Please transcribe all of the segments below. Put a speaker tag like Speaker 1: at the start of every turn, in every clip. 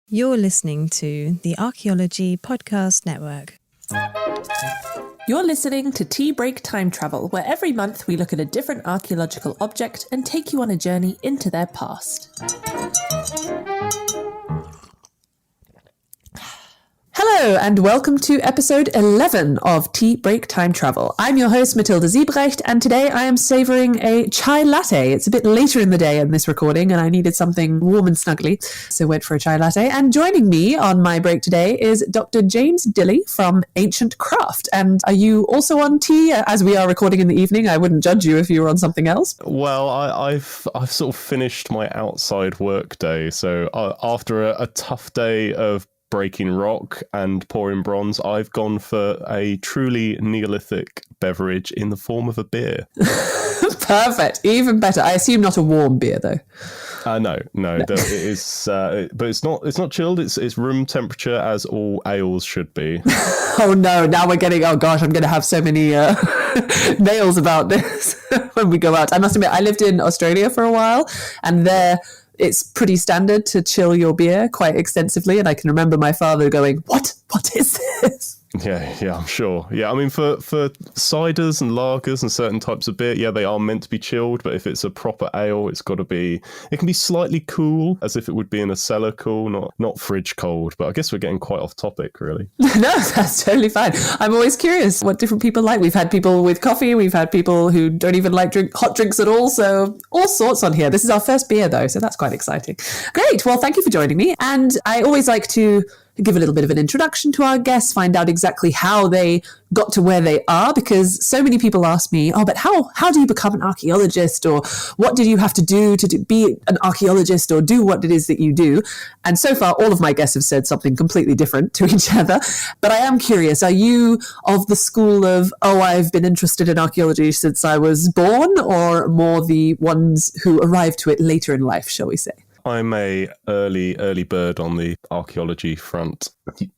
Speaker 1: You're listening to the Archaeology Podcast Network.
Speaker 2: You're listening to Tea Break Time Travel, where every month we look at a different archaeological object and take you on a journey into their past. Hello and welcome to episode 11 of Tea Break Time Travel. I'm your host Matilda Ziebrecht, and today I am savouring a chai latte. It's a bit later in the day in this recording and I needed something warm and snuggly, so went for a chai latte. And joining me on my break today is Dr James Dilley from Ancient Craft. And are you also on tea? As we are recording in the evening, I wouldn't judge you if you were on something else.
Speaker 3: Well, I've sort of finished my outside work day, so after a tough day of breaking rock and pouring bronze, I've gone for a truly Neolithic beverage in the form of a beer.
Speaker 2: Perfect, even better. I assume not a warm beer though.
Speaker 3: No. It is, but it's not chilled. It's room temperature, as all ales should be.
Speaker 2: Oh no! Now we're getting. Oh gosh, I'm going to have so many mails about this when we go out. I must admit, I lived in Australia for a while, and there it's pretty standard to chill your beer quite extensively. And I can remember my father going, "What is this?"
Speaker 3: Yeah, I'm sure. Yeah, I mean, for ciders and lagers and certain types of beer, yeah, they are meant to be chilled. But if it's a proper ale, it can be slightly cool, as if it would be in a cellar cool, not fridge cold. But I guess we're getting quite off topic, really.
Speaker 2: No, that's totally fine. I'm always curious what different people like. We've had people with coffee. We've had people who don't even like hot drinks at all. So all sorts on here. This is our first beer, though, so that's quite exciting. Great. Well, thank you for joining me. And I always like to give a little bit of an introduction to our guests, find out exactly how they got to where they are, because so many people ask me, but how do you become an archaeologist, or what did you have to do to be an archaeologist or do what it is that you do? And so far, all of my guests have said something completely different to each other. But I am curious, are you of the school of, I've been interested in archaeology since I was born, or more the ones who arrived to it later in life, shall we say?
Speaker 3: I'm a early bird on the archaeology front.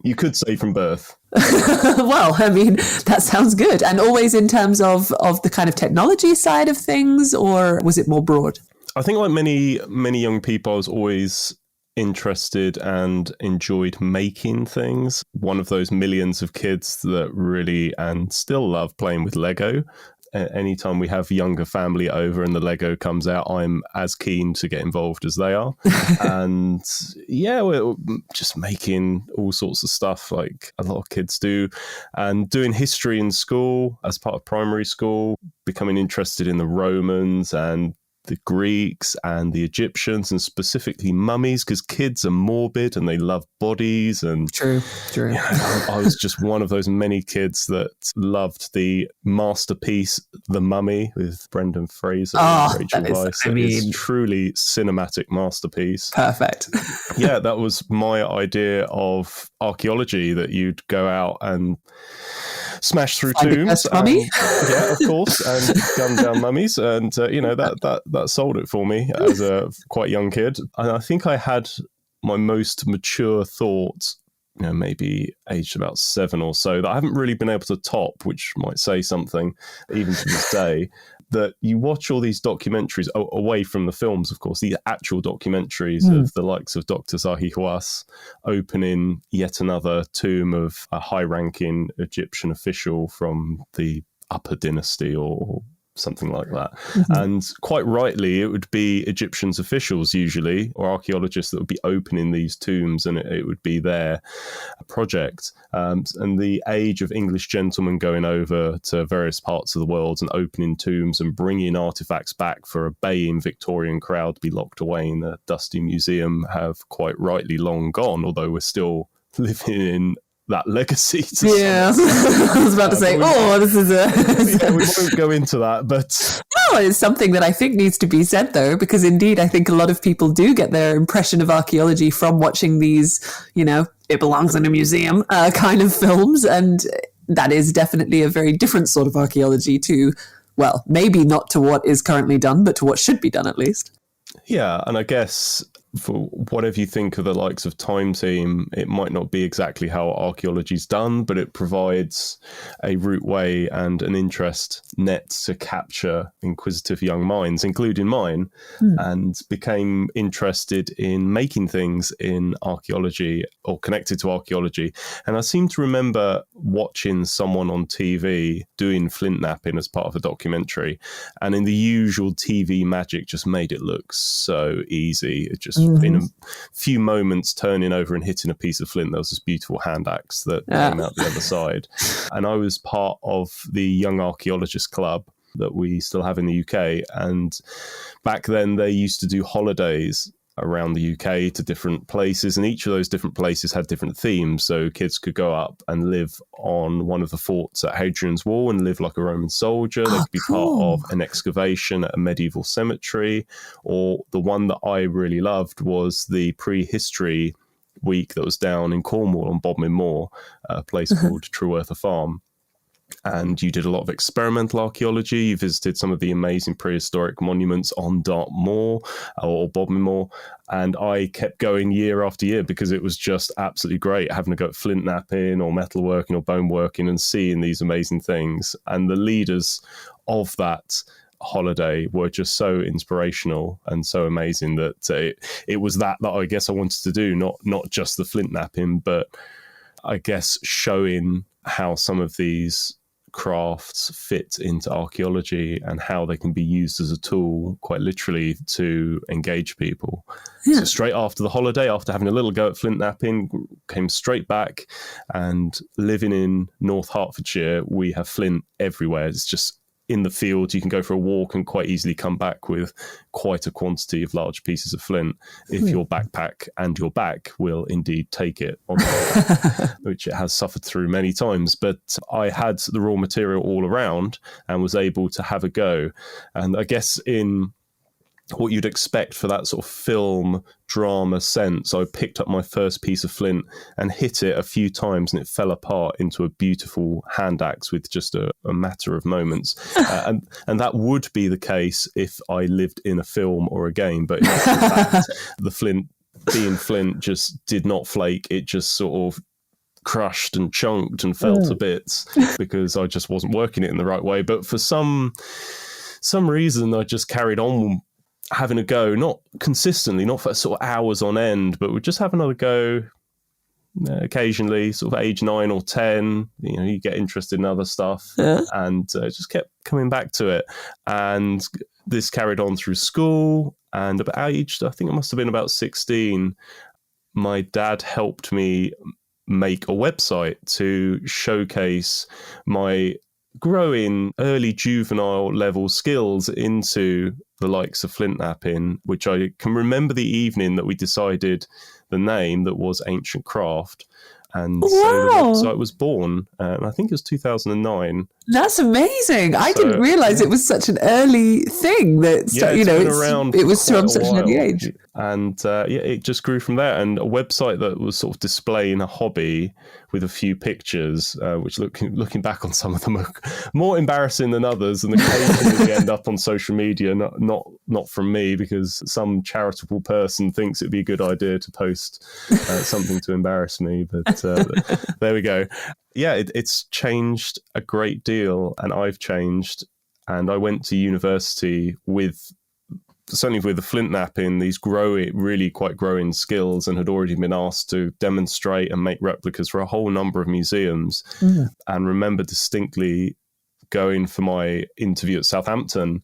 Speaker 3: You could say from birth.
Speaker 2: Well, I mean, that sounds good. And always in terms of the kind of technology side of things, or was it more broad?
Speaker 3: I think like many young people, I was always interested and enjoyed making things. One of those millions of kids that really and still love playing with Lego. Anytime we have younger family over and the Lego comes out, I'm as keen to get involved as they are. And yeah, we're just making all sorts of stuff like a lot of kids do, and doing history in school as part of primary school, becoming interested in the Romans and the Greeks and the Egyptians, and specifically mummies, because kids are morbid and they love bodies. And
Speaker 2: true.
Speaker 3: I was just one of those many kids that loved the masterpiece, The Mummy, with Brendan Fraser and Rachel Weisz. It's truly cinematic masterpiece.
Speaker 2: Perfect.
Speaker 3: Yeah, that was my idea of archaeology, that you'd go out and smash through tombs. Yeah, of course, and gun down mummies, and that sold it for me as a quite young kid. And I think I had my most mature thought, maybe aged about 7 or so, that I haven't really been able to top, which might say something even to this day. That you watch all these documentaries away from the films, of course, the actual documentaries of the likes of Dr. Zahi Hawass opening yet another tomb of a high-ranking Egyptian official from the Upper Dynasty or something like that. And quite rightly, it would be Egyptians officials usually, or archaeologists, that would be opening these tombs, and it would be their project. And the age of English gentlemen going over to various parts of the world and opening tombs and bringing artifacts back for a baying Victorian crowd to be locked away in a dusty museum have quite rightly long gone, although we're still living in that legacy.
Speaker 2: Yeah, I was about to say, this is
Speaker 3: we won't go into that, but
Speaker 2: no, it's something that I think needs to be said, though, because indeed I think a lot of people do get their impression of archaeology from watching these, it belongs in a museum kind of films, and that is definitely a very different sort of archaeology to, well, maybe not to what is currently done, but to what should be done at least.
Speaker 3: Yeah, and I guess for whatever you think of the likes of Time Team, it might not be exactly how archaeology's done, but it provides a route way and an interest net to capture inquisitive young minds, including mine, and became interested in making things in archaeology or connected to archaeology. And I seem to remember watching someone on TV doing flint knapping as part of a documentary, and in the usual TV magic just made it look so easy. It just in a few moments turning over and hitting a piece of flint, there was this beautiful hand axe that came out the other side. And I was part of the Young Archaeologist Club that we still have in the UK. And back then they used to do holidays around the UK to different places, and each of those different places had different themes. So kids could go up and live on one of the forts at Hadrian's Wall and live like a Roman soldier. They could be part of an excavation at a medieval cemetery, or the one that I really loved was the prehistory week that was down in Cornwall on Bodmin Moor, a place called Trueworth Farm. And you did a lot of experimental archaeology. You visited some of the amazing prehistoric monuments on Dart Moor or Bodmin Moor. And I kept going year after year because it was just absolutely great having to go at flint knapping or metalworking or bone working and seeing these amazing things. And the leaders of that holiday were just so inspirational and so amazing that it was that I guess I wanted to do, not just the flint knapping, but I guess showing how some of these crafts fit into archaeology and how they can be used as a tool, quite literally, to engage people. So straight after the holiday, after having a little go at flint knapping, came straight back, and living in North Hertfordshire, we have flint everywhere. It's just in the field. You can go for a walk and quite easily come back with quite a quantity of large pieces of flint if your backpack and your back will indeed take it on the which it has suffered through many times. But I had the raw material all around and was able to have a go. And I guess in what you'd expect for that sort of film drama sense, I picked up my first piece of flint and hit it a few times, and it fell apart into a beautiful hand axe with just a matter of moments. And that would be the case if I lived in a film or a game, but in fact, the flint, being flint, just did not flake. It just sort of crushed and chunked and fell to bits because I just wasn't working it in the right way. But for some reason, I just carried on having a go, not consistently, not for sort of hours on end, but we'd just have another go occasionally, sort of age 9 or 10, you get interested in other stuff, and just kept coming back to it. And this carried on through school, and about age, I think it must have been about 16, my dad helped me make a website to showcase my growing early juvenile level skills into the likes of flint knapping, which I can remember the evening that we decided the name that was Ancient Craft. And so the website was born, and I think it was 2009. That's
Speaker 2: amazing. I didn't realise it was such an early thing that, it was from such an early age.
Speaker 3: And it just grew from there. And a website that was sort of displaying a hobby with a few pictures, which looking back on some of them are more embarrassing than others, and occasionally end up on social media, not from me, because some charitable person thinks it'd be a good idea to post something to embarrass me. But there we go. Yeah, it's changed a great deal, and I've changed. And I went to university certainly with the flint knapping, these really quite growing skills, and had already been asked to demonstrate and make replicas for a whole number of museums. And remember distinctly going for my interview at Southampton.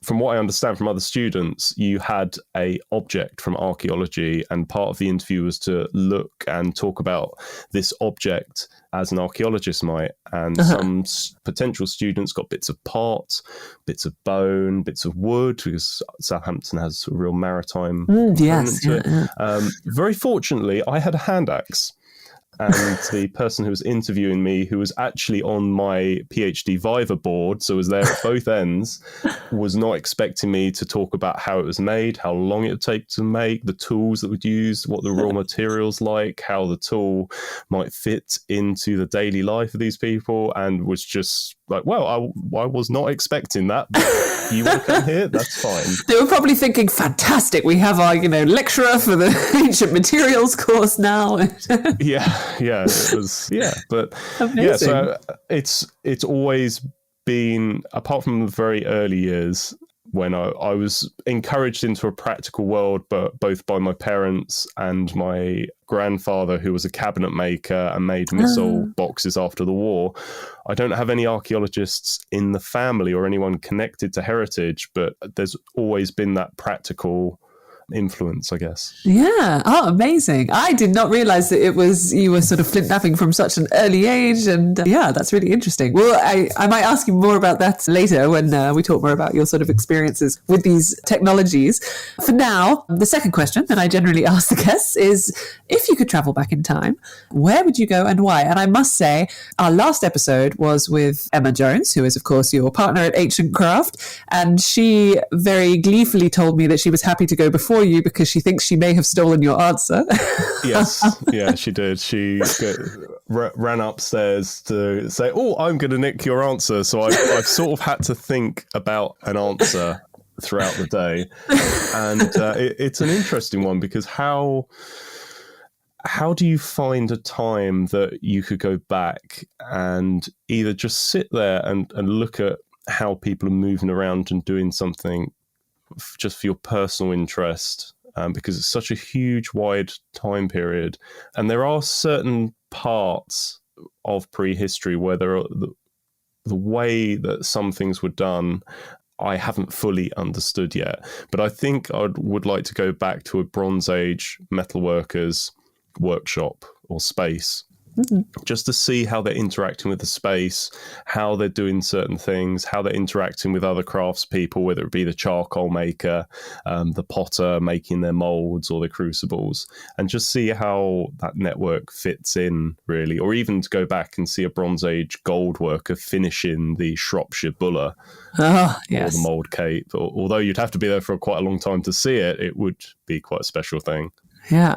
Speaker 3: From what I understand from other students, you had a object from archaeology, and part of the interview was to look and talk about this object as an archaeologist might. And some potential students got bits of pot, bits of bone, bits of wood, because Southampton has a real maritime component to it. Very fortunately, I had a hand axe. And the person who was interviewing me, who was actually on my PhD Viva board, so was there at both ends, was not expecting me to talk about how it was made, how long it would take to make, the tools that would use, what the raw materials like, how the tool might fit into the daily life of these people, and was just like, well, I was not expecting that, but you want to come here? That's fine.
Speaker 2: They were probably thinking, fantastic, we have our, lecturer for the ancient materials course now.
Speaker 3: It was, but
Speaker 2: amazing.
Speaker 3: Yeah, so it's always been, apart from the very early years when I was encouraged into a practical world, but both by my parents and my grandfather, who was a cabinet maker and made missile boxes after the war. I don't have any archaeologists in the family or anyone connected to heritage, but there's always been that practical influence, I guess.
Speaker 2: Yeah. Oh, amazing. I did not realize that you were sort of flint knapping from such an early age. And that's really interesting. Well, I might ask you more about that later when we talk more about your sort of experiences with these technologies. For now, the second question that I generally ask the guests is, if you could travel back in time, where would you go and why? And I must say, our last episode was with Emma Jones, who is, of course, your partner at Ancient Craft. And she very gleefully told me that she was happy to go before you because she thinks she may have stolen your answer.
Speaker 3: Yes, yeah, she did. She ran upstairs to say, "Oh, I'm going to nick your answer." So I've sort of had to think about an answer throughout the day, and it's an interesting one because how do you find a time that you could go back and either just sit there and look at how people are moving around and doing something just for your personal interest, because it's such a huge, wide time period. And there are certain parts of prehistory where there are the way that some things were done, I haven't fully understood yet. But I think I would like to go back to a Bronze Age metalworker's workshop or space, just to see how they're interacting with the space, how they're doing certain things, how they're interacting with other craftspeople, whether it be the charcoal maker, the potter making their molds or the crucibles, and just see how that network fits in, really. Or even to go back and see a Bronze Age gold worker finishing the Shropshire buller or the mould cape. Although you'd have to be there for quite a long time to see it, it would be quite a special thing.
Speaker 2: Yeah,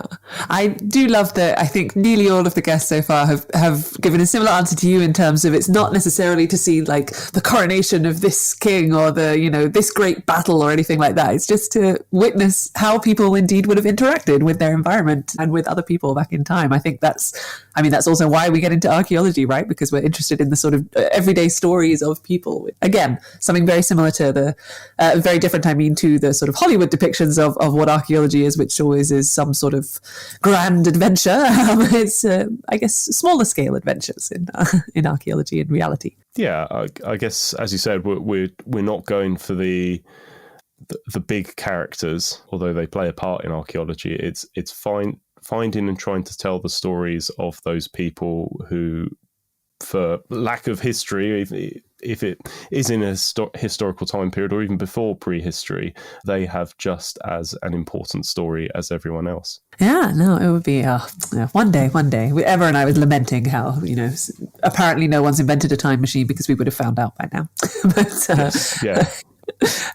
Speaker 2: I do love that. I think nearly all of the guests so far have given a similar answer to you in terms of it's not necessarily to see like the coronation of this king or the, this great battle or anything like that. It's just to witness how people indeed would have interacted with their environment and with other people back in time. I think that's also why we get into archaeology, right? Because we're interested in the sort of everyday stories of people. Again, something very similar to the, very different, to the sort of Hollywood depictions of what archaeology is, which always is some sort of grand adventure. It's, I guess, smaller scale adventures in archaeology in reality.
Speaker 3: Yeah, I guess, as you said, we're not going for the big characters, although they play a part in archaeology. It's finding and trying to tell the stories of those people who, for lack of history, if it is in a historical time period or even before prehistory, they have just as an important story as everyone else.
Speaker 2: Yeah, no, it would be one day. Emma and I was lamenting how, apparently no one's invented a time machine because we would have found out by now. But
Speaker 3: yes, yeah.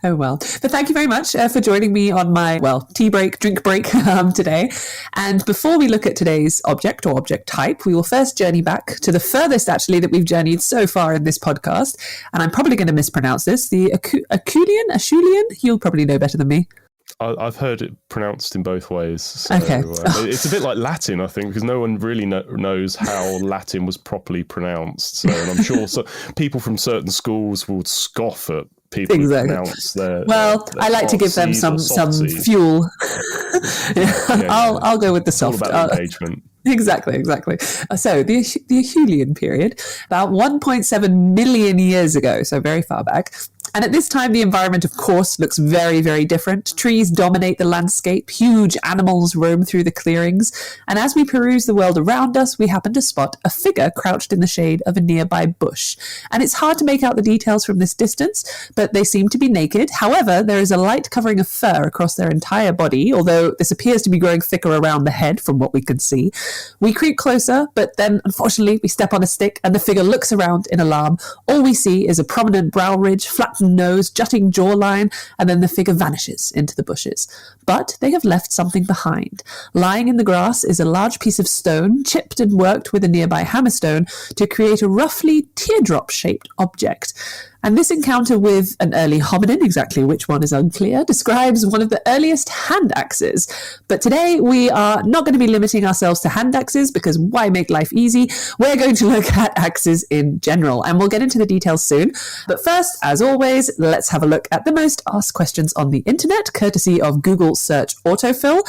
Speaker 2: Oh, well. But thank you very much for joining me on my, drink break today. And before we look at today's object or object type, we will first journey back to the furthest, actually, that we've journeyed so far in this podcast. And I'm probably going to mispronounce this. The Acheulean? You'll probably know better than me.
Speaker 3: I've heard it pronounced in both ways. So,
Speaker 2: okay.
Speaker 3: It's a bit like Latin, I think, because no one really knows how Latin was properly pronounced. So, and I'm sure people from certain schools will scoff at people who pronounce their
Speaker 2: I like to give them some fuel. I'll go with the soft.
Speaker 3: It's all about engagement.
Speaker 2: Exactly. So the Acheulean period, about 1.7 million years ago, so very far back. And at this time, the environment, of course, looks very, very different. Trees dominate the landscape. Huge animals roam through the clearings. And as we peruse the world around us, we happen to spot a figure crouched in the shade of a nearby bush. And it's hard to make out the details from this distance, but they seem to be naked. However, there is a light covering of fur across their entire body, although this appears to be growing thicker around the head from what we can see. We creep closer, but then, unfortunately, we step on a stick and the figure looks around in alarm. All we see is a prominent brow ridge, flattened nose, jutting jawline, and then the figure vanishes into the bushes. But they have left something behind. Lying in the grass is a large piece of stone, chipped and worked with a nearby hammerstone to create a roughly teardrop-shaped object. And this encounter with an early hominin, exactly which one is unclear, describes one of the earliest hand axes. But today we are not going to be limiting ourselves to hand axes, because why make life easy? We're going to look at axes in general, and we'll get into the details soon. But first, as always, let's have a look at the most asked questions on the internet, courtesy of Google Search Autofill.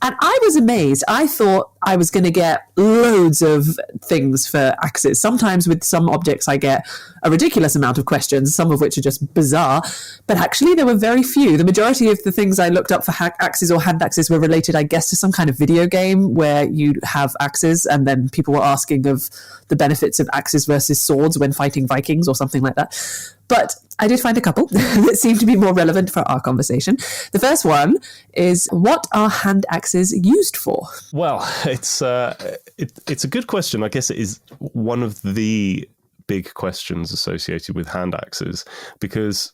Speaker 2: And I was amazed. I thought I was going to get loads of things for axes. Sometimes with some objects I get a ridiculous amount of questions, some of which are just bizarre, but actually there were very few. The majority of the things I looked up for axes or hand axes were related, I guess, to some kind of video game where you have axes, and then people were asking of the benefits of axes versus swords when fighting Vikings or something like that. But I did find a couple that seem to be more relevant for our conversation. The first one is, what are hand axes used for?
Speaker 3: Well, it's a good question. I guess it is one of the big questions associated with hand axes, because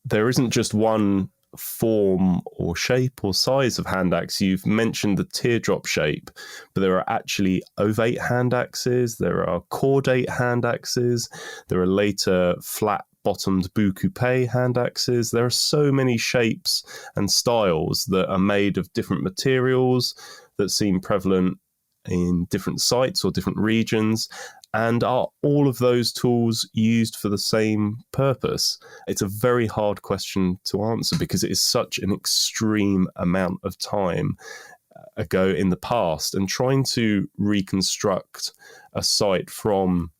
Speaker 3: there isn't just one form or shape or size of hand axe. You've mentioned the teardrop shape, but there are actually ovate hand axes, there are cordate hand axes, there are later flat bottomed bout coupé hand axes. There are so many shapes and styles that are made of different materials that seem prevalent in different sites or different regions. And are all of those tools used for the same purpose? It's a very hard question to answer, because it is such an extreme amount of time ago in the past, and trying to reconstruct a site from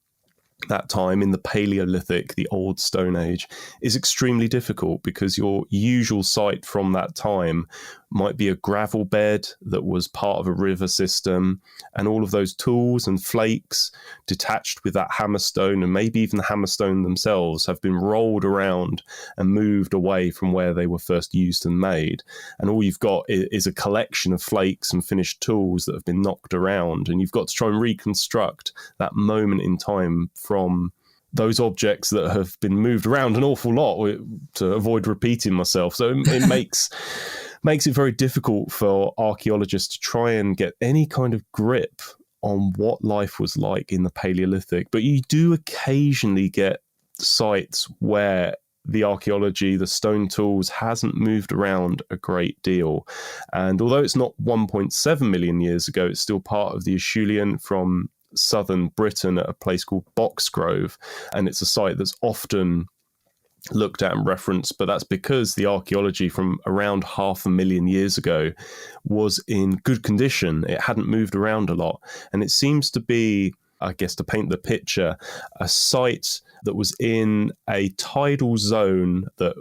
Speaker 3: that time in the Paleolithic, the Old Stone Age, is extremely difficult, because your usual site from that time might be a gravel bed that was part of a river system, and all of those tools and flakes detached with that hammerstone, and maybe even the hammerstone themselves, have been rolled around and moved away from where they were first used and made. And all you've got is a collection of flakes and finished tools that have been knocked around, and you've got to try and reconstruct that moment in time from those objects that have been moved around an awful lot, to avoid repeating myself. So it makes it very difficult for archaeologists to try and get any kind of grip on what life was like in the Paleolithic. But you do occasionally get sites where the archaeology, the stone tools, hasn't moved around a great deal. And although it's not 1.7 million years ago, it's still part of the Acheulean from southern Britain at a place called Boxgrove. And it's a site that's often looked at and referenced, but that's because the archaeology from around 500,000 years ago was in good condition. It hadn't moved around a lot. And it seems to be, I guess, to paint the picture, a site that was in a tidal zone that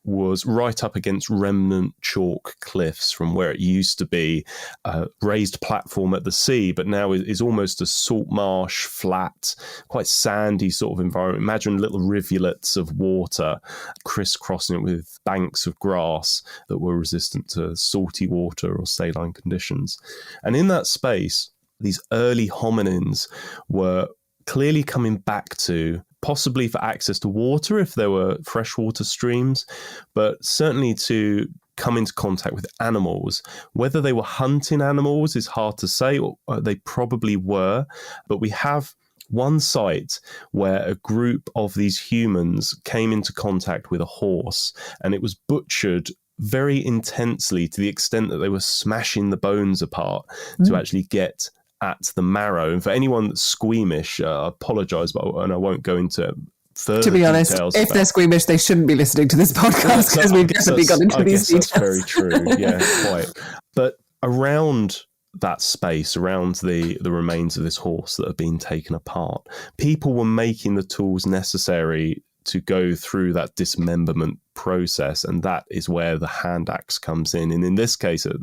Speaker 3: was right up against remnant chalk cliffs from where it used to be a raised platform at the sea, but now is almost a salt marsh, flat, quite sandy sort of environment. Imagine little rivulets of water crisscrossing it with banks of grass that were resistant to salty water or saline conditions. And in that space, these early hominins were clearly coming back to, possibly for access to water if there were freshwater streams, but certainly to come into contact with animals. Whether they were hunting animals is hard to say, or they probably were, but we have one site where a group of these humans came into contact with a horse, and it was butchered very intensely to the extent that they were smashing the bones apart to actually get at the marrow. And for anyone that's squeamish, I apologise, and I won't go into further
Speaker 2: to be honest, if they're squeamish, they shouldn't be listening to this podcast, because we've definitely gone into these details.
Speaker 3: That's very true. Yeah, quite. But around that space, around the remains of this horse that have been taken apart, people were making the tools necessary to go through that dismemberment process, and that is where the hand axe comes in. And in this case, at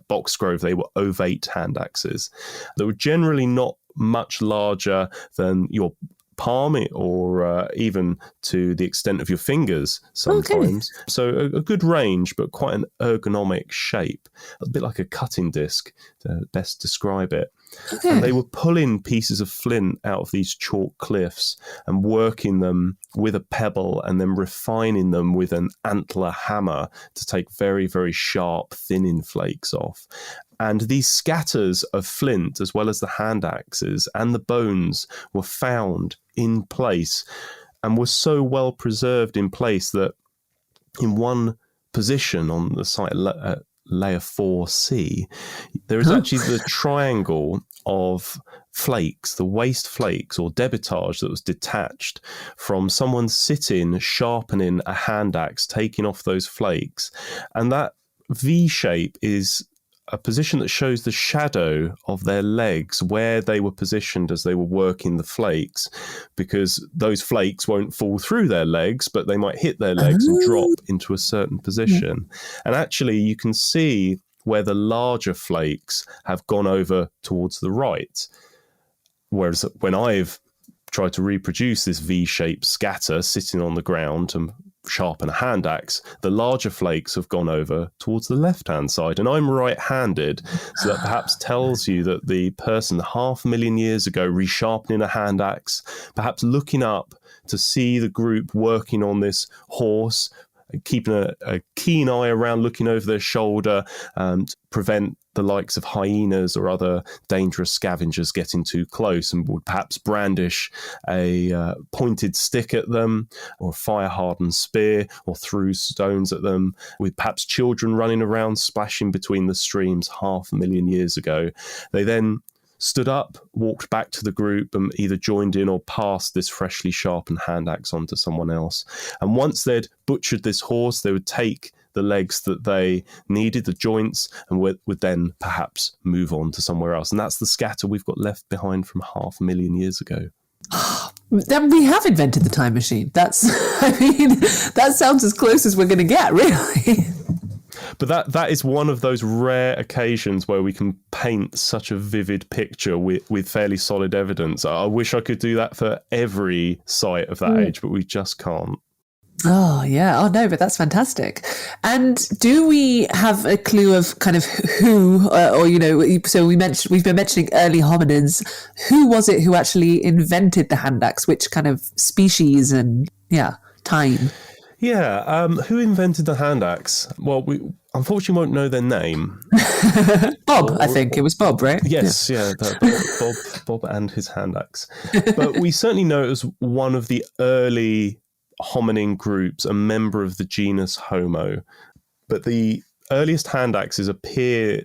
Speaker 3: Boxgrove, they were ovate hand axes. They were generally not much larger than your palm, or even to the extent of your fingers sometimes. Okay. So a good range, but quite an ergonomic shape, a bit like a cutting disc to best describe it.
Speaker 2: Okay.
Speaker 3: And they were pulling pieces of flint out of these chalk cliffs and working them with a pebble and then refining them with an antler hammer to take very, very sharp thinning flakes off. And these scatters of flint, as well as the hand axes and the bones, were found in place and were so well preserved in place that in one position on the site layer 4C, there is actually the triangle of flakes, the waste flakes or debitage that was detached from someone sitting, sharpening a hand axe, taking off those flakes. And that V shape is a position that shows the shadow of their legs, where they were positioned as they were working the flakes, because those flakes won't fall through their legs, but they might hit their legs and drop into a certain position. And actually, you can see where the larger flakes have gone over towards the right. Whereas when I've tried to reproduce this V-shaped scatter sitting on the ground and sharpen a hand axe, the larger flakes have gone over towards the left-hand side. And I'm right-handed, so that perhaps tells you that the person 500,000 years ago resharpening a hand axe, perhaps looking up to see the group working on this horse, keeping a keen eye around, looking over their shoulder to prevent the likes of hyenas or other dangerous scavengers getting too close, and would perhaps brandish a pointed stick at them or a fire-hardened spear, or threw stones at them, with perhaps children running around splashing between the streams 500,000 years ago. They then stood up, walked back to the group, and either joined in or passed this freshly sharpened hand axe on to someone else. And once they'd butchered this horse, they would take the legs that they needed, the joints, and would then perhaps move on to somewhere else. And that's the scatter we've got left behind from 500,000 years ago.
Speaker 2: Then we have invented the time machine. That sounds as close as we're going to get, really.
Speaker 3: But that is one of those rare occasions where we can paint such a vivid picture with fairly solid evidence. I wish I could do that for every site of that age, but we just can't.
Speaker 2: Oh, yeah. Oh, no, but that's fantastic. And do we have a clue of kind of who, so we've been mentioning early hominins. Who was it who actually invented the hand axe? Which kind of species and, time?
Speaker 3: Yeah, who invented the hand axe? Well, we unfortunately won't know their name.
Speaker 2: Bob, I think. It was Bob, right?
Speaker 3: Yes, Bob and his hand axe. But we certainly know it was one of the early hominin groups, a member of the genus Homo. But the earliest hand axes appear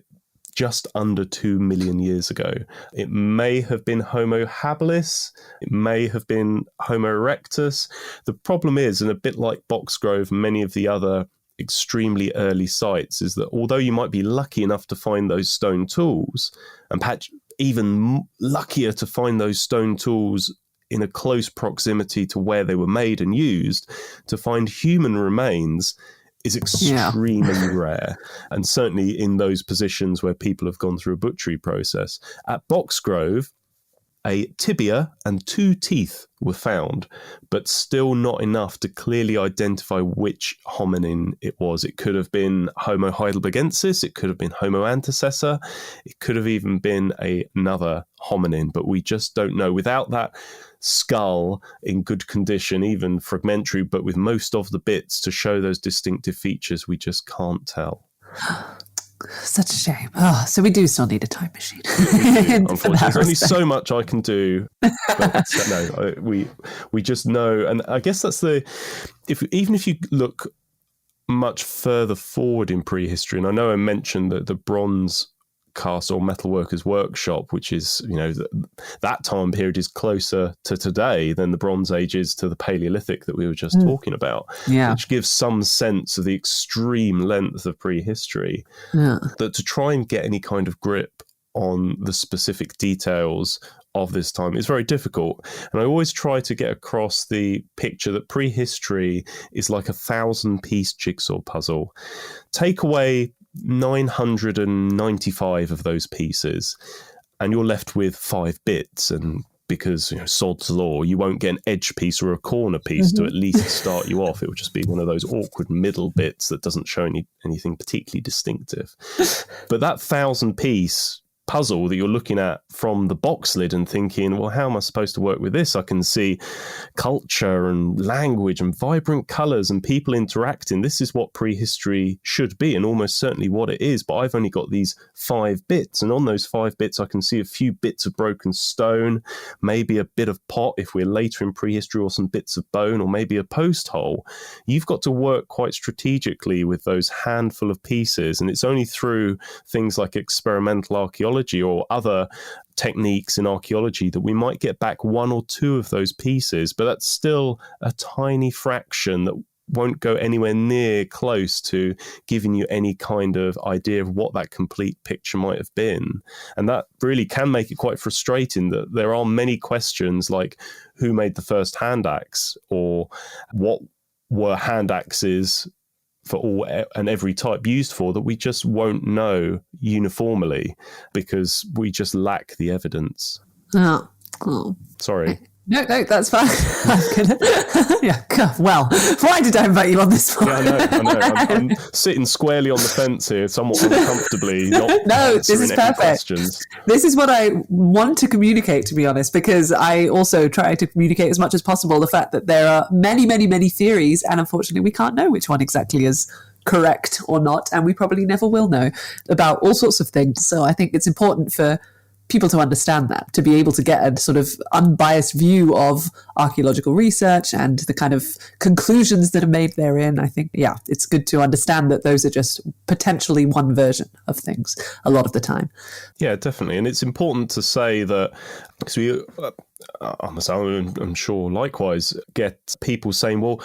Speaker 3: just under 2 million years ago. It may have been Homo habilis, it may have been Homo erectus. The problem is, and a bit like Boxgrove, many of the other extremely early sites, is that although you might be lucky enough to find those stone tools, and perhaps even luckier to find those stone tools in a close proximity to where they were made and used, to find human remains is extremely rare. And certainly in those positions where people have gone through a butchery process. At Boxgrove, a tibia and 2 teeth were found, but still not enough to clearly identify which hominin it was. It could have been Homo heidelbergensis, it could have been Homo antecessor, it could have even been another hominin, but we just don't know. Without that skull in good condition, even fragmentary, but with most of the bits to show those distinctive features, we just can't tell.
Speaker 2: Such a shame. So we do still need a time machine.
Speaker 3: Unfortunately, there's only so much I can do. But no, we just know, and I guess that's even if you look much further forward in prehistory, and I know I mentioned that the bronze cast or metalworkers workshop, which is, that time period is closer to today than the Bronze Age is to the Paleolithic that we were just talking about, which gives some sense of the extreme length of prehistory. That to try and get any kind of grip on the specific details of this time is very difficult. And I always try to get across the picture that prehistory is like a 1,000-piece jigsaw puzzle. Take away 995 of those pieces and you're left with 5 bits, and because sod's law, you won't get an edge piece or a corner piece to at least start you off. It would just be one of those awkward middle bits that doesn't show anything particularly distinctive. But that 1,000-piece puzzle that you're looking at from the box lid and thinking, well, how am I supposed to work with this? I can see culture and language and vibrant colours and people interacting. This is what prehistory should be, and almost certainly what it is. But I've only got these 5 bits, and on those 5 bits I can see a few bits of broken stone, maybe a bit of pot if we're later in prehistory, or some bits of bone, or maybe a post hole. You've got to work quite strategically with those handful of pieces, and it's only through things like experimental archaeology or other techniques in archaeology that we might get back 1 or 2 of those pieces, but that's still a tiny fraction that won't go anywhere near close to giving you any kind of idea of what that complete picture might have been. And that really can make it quite frustrating, that there are many questions like who made the first hand axe, or what were hand axes for all and every type used for, that we just won't know uniformly because we just lack the evidence.
Speaker 2: Oh.
Speaker 3: Sorry.
Speaker 2: No, that's fine. Yeah. Well, why did I invite you on this one?
Speaker 3: Yeah, I know. I'm sitting squarely on the fence here, somewhat uncomfortably.
Speaker 2: No, this is perfect.
Speaker 3: Questions.
Speaker 2: This is what I want to communicate, to be honest, because I also try to communicate as much as possible the fact that there are many, many, many theories, and unfortunately we can't know which one exactly is correct or not, and we probably never will know about all sorts of things. So I think it's important for people to understand that, to be able to get a sort of unbiased view of archaeological research and the kind of conclusions that are made therein. I think, yeah, it's good to understand that those are just potentially one version of things a lot of the time.
Speaker 3: Yeah, definitely. And it's important to say that, because we, I'm sure likewise, get people saying, well,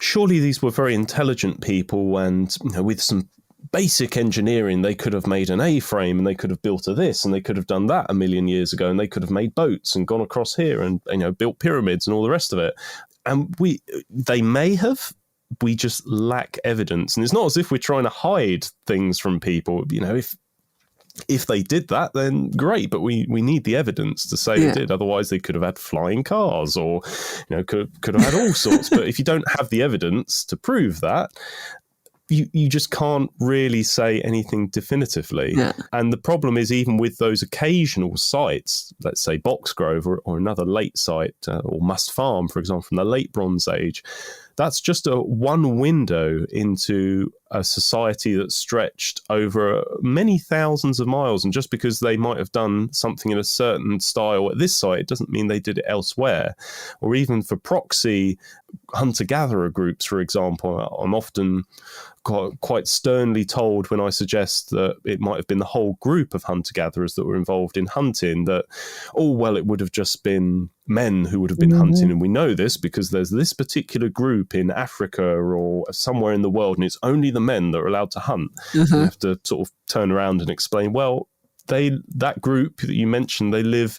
Speaker 3: surely these were very intelligent people, and with some basic engineering, they could have made an A-frame, and they could have built a this, and they could have done that 1 million years ago, and they could have made boats and gone across here and built pyramids and all the rest of it. And they may have. We just lack evidence, and it's not as if we're trying to hide things from people. If they did that, then great, but we need the evidence to say they did. Otherwise, they could have had flying cars, or could have had all sorts. But if you don't have the evidence to prove that, you just can't really say anything definitively. Yeah. And the problem is, even with those occasional sites, let's say Boxgrove or another late site, or Must Farm, for example, from the late Bronze Age, that's just one window into a society that stretched over many thousands of miles. And just because they might have done something in a certain style at this site, it doesn't mean they did it elsewhere. Or even for proxy hunter-gatherer groups, for example, I'm often quite sternly told when I suggest that it might have been the whole group of hunter-gatherers that were involved in hunting, that, it would have just been men who would have been hunting. And we know this because there's this particular group in Africa or somewhere in the world, and it's only the men that are allowed to hunt. You have to sort of turn around and explain, well, that group that you mentioned, they live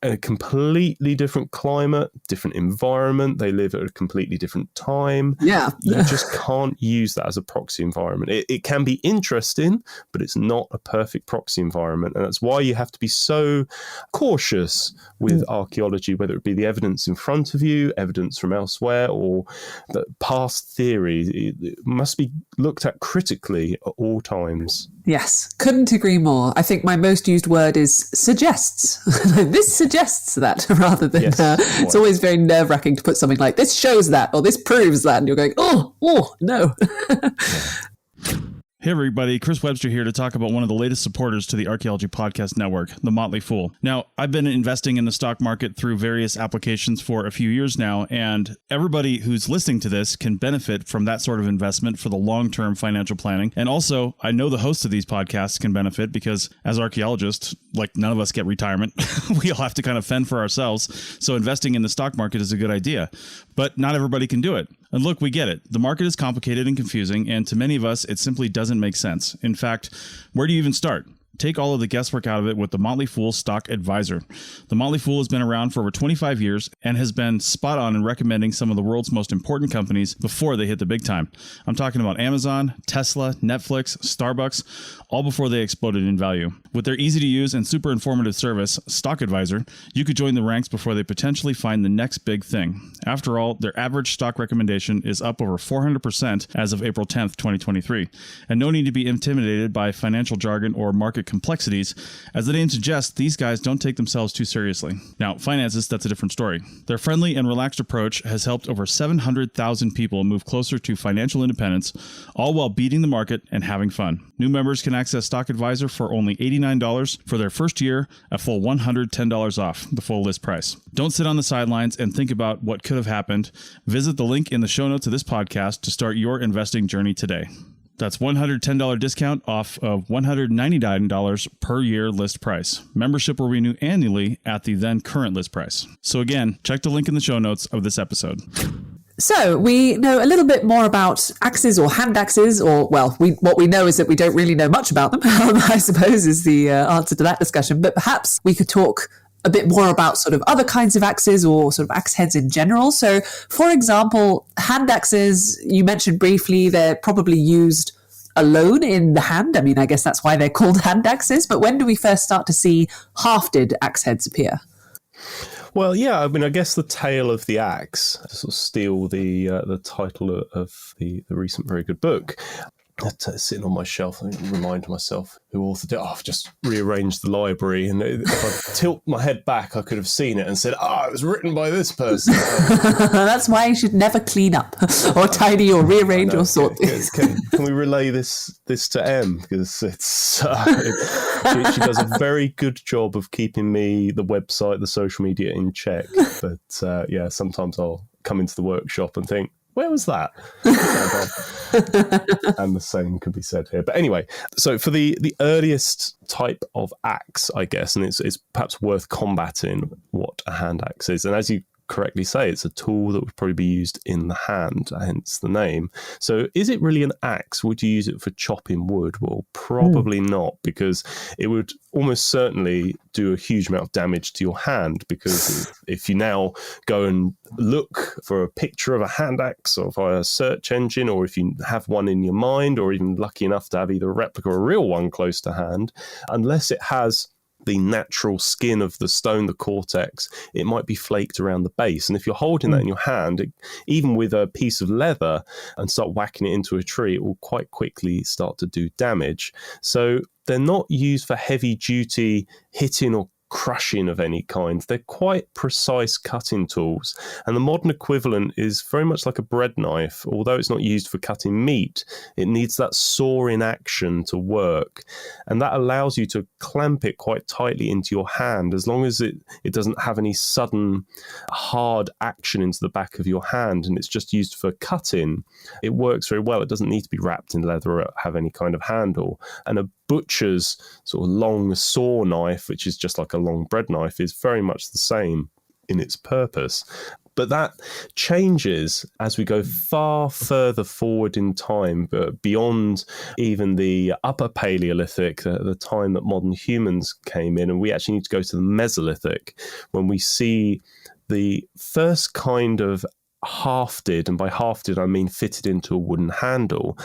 Speaker 3: in a completely different climate, different environment. They live at a completely different time. Yeah. You just can't use that as a proxy environment. It can be interesting, but it's not a perfect proxy environment. And that's why you have to be so cautious with archaeology, whether it be the evidence in front of you, evidence from elsewhere, or the past theory. It must be looked at critically at all times.
Speaker 2: Yes, couldn't agree more. I think my most used word is suggests. This suggests that, rather than it's always very nerve-wracking to put something like this shows that or this proves that, and you're going, oh no.
Speaker 4: Hey everybody, Chris Webster here to talk about one of the latest supporters to the Archaeology Podcast Network, the Motley Fool. Now, I've been investing in the stock market through various applications for a few years now, and everybody who's listening to this can benefit from that sort of investment for the long-term financial planning. And also, I know the hosts of these podcasts can benefit because as archaeologists, none of us get retirement. We all have to kind of fend for ourselves. So investing in the stock market is a good idea, but not everybody can do it. And look, we get it. The market is complicated and confusing, and to many of us, it simply doesn't make sense. In fact, where do you even start? Take all of the guesswork out of it with the Motley Fool Stock Advisor. The Motley Fool has been around for over 25 years and has been spot on in recommending some of the world's most important companies before they hit the big time. I'm talking about Amazon, Tesla, Netflix, Starbucks, all before they exploded in value. With their easy to use and super informative service, Stock Advisor, you could join the ranks before they potentially find the next big thing. After all, their average stock recommendation is up over 400% as of April 10th, 2023. And no need to be intimidated by financial jargon or market market complexities. As the name suggests, these guys don't take themselves too seriously. Now, finances, that's a different story. Their friendly and relaxed approach has helped over 700,000 people move closer to financial independence, all while beating the market and having fun. New members can access Stock Advisor for only $89 for their first year, a full $110 off the full list price. Don't sit on the sidelines and think about what could have happened. Visit the link in the show notes of this podcast to start your investing journey today. That's $110 discount off of $199 per year list price. Membership will renew annually at the then current list price. So again, check the link in the show notes of this episode.
Speaker 2: So we know a little bit more about axes or hand axes, or, well, what we know is that we don't really know much about them, I suppose is the answer to that discussion. But perhaps we could talk a bit more about sort of other kinds of axes or sort of axe heads in general. So, for example, hand axes, you mentioned briefly, they're probably used alone in the hand. I mean, I guess that's why they're called hand axes. But when do we first start to see hafted axe heads appear?
Speaker 3: Well, yeah, I mean, I guess the tale of the axe, to sort of steal the title of the recent very good book, that's sitting on my shelf. I remind myself who authored it. I've just rearranged the library, and if I tilt my head back, I could have seen it and said, it was written by this person.
Speaker 2: That's why you should never clean up or tidy or rearrange or sort things.
Speaker 3: Can we relay this to Em? Because it's she does a very good job of keeping me, the website, the social media in check. But yeah, sometimes I'll come into the workshop and think, where was that? And the same could be said here. But anyway, so for the earliest type of axe, I guess, and it's perhaps worth combating what a hand axe is. And as you correctly say, it's a tool that would probably be used in the hand, hence the name. So is it really an axe? Would you use it for chopping wood? Well, probably not, because it would almost certainly do a huge amount of damage to your hand, because if you now go and look for a picture of a hand axe or via a search engine, or if you have one in your mind, or even lucky enough to have either a replica or a real one close to hand, unless it has the natural skin of the stone, the cortex, it might be flaked around the base. And if you're holding that in your hand, even with a piece of leather, and start whacking it into a tree, it will quite quickly start to do damage. So they're not used for heavy duty hitting or crushing of any kind. They're quite precise cutting tools, and the modern equivalent is very much like a bread knife. Although it's not used for cutting meat, it needs that sawing action to work, and that allows you to clamp it quite tightly into your hand, as long as it doesn't have any sudden hard action into the back of your hand, and it's just used for cutting. It works very well. It doesn't need to be wrapped in leather or have any kind of handle. And a butcher's sort of long saw knife, which is just like a long bread knife, is very much the same in its purpose. But that changes as we go far further forward in time, but beyond even the upper Paleolithic, the time that modern humans came in. And we actually need to go to the Mesolithic when we see the first kind of hafted, and by hafted I mean fitted into a wooden handle,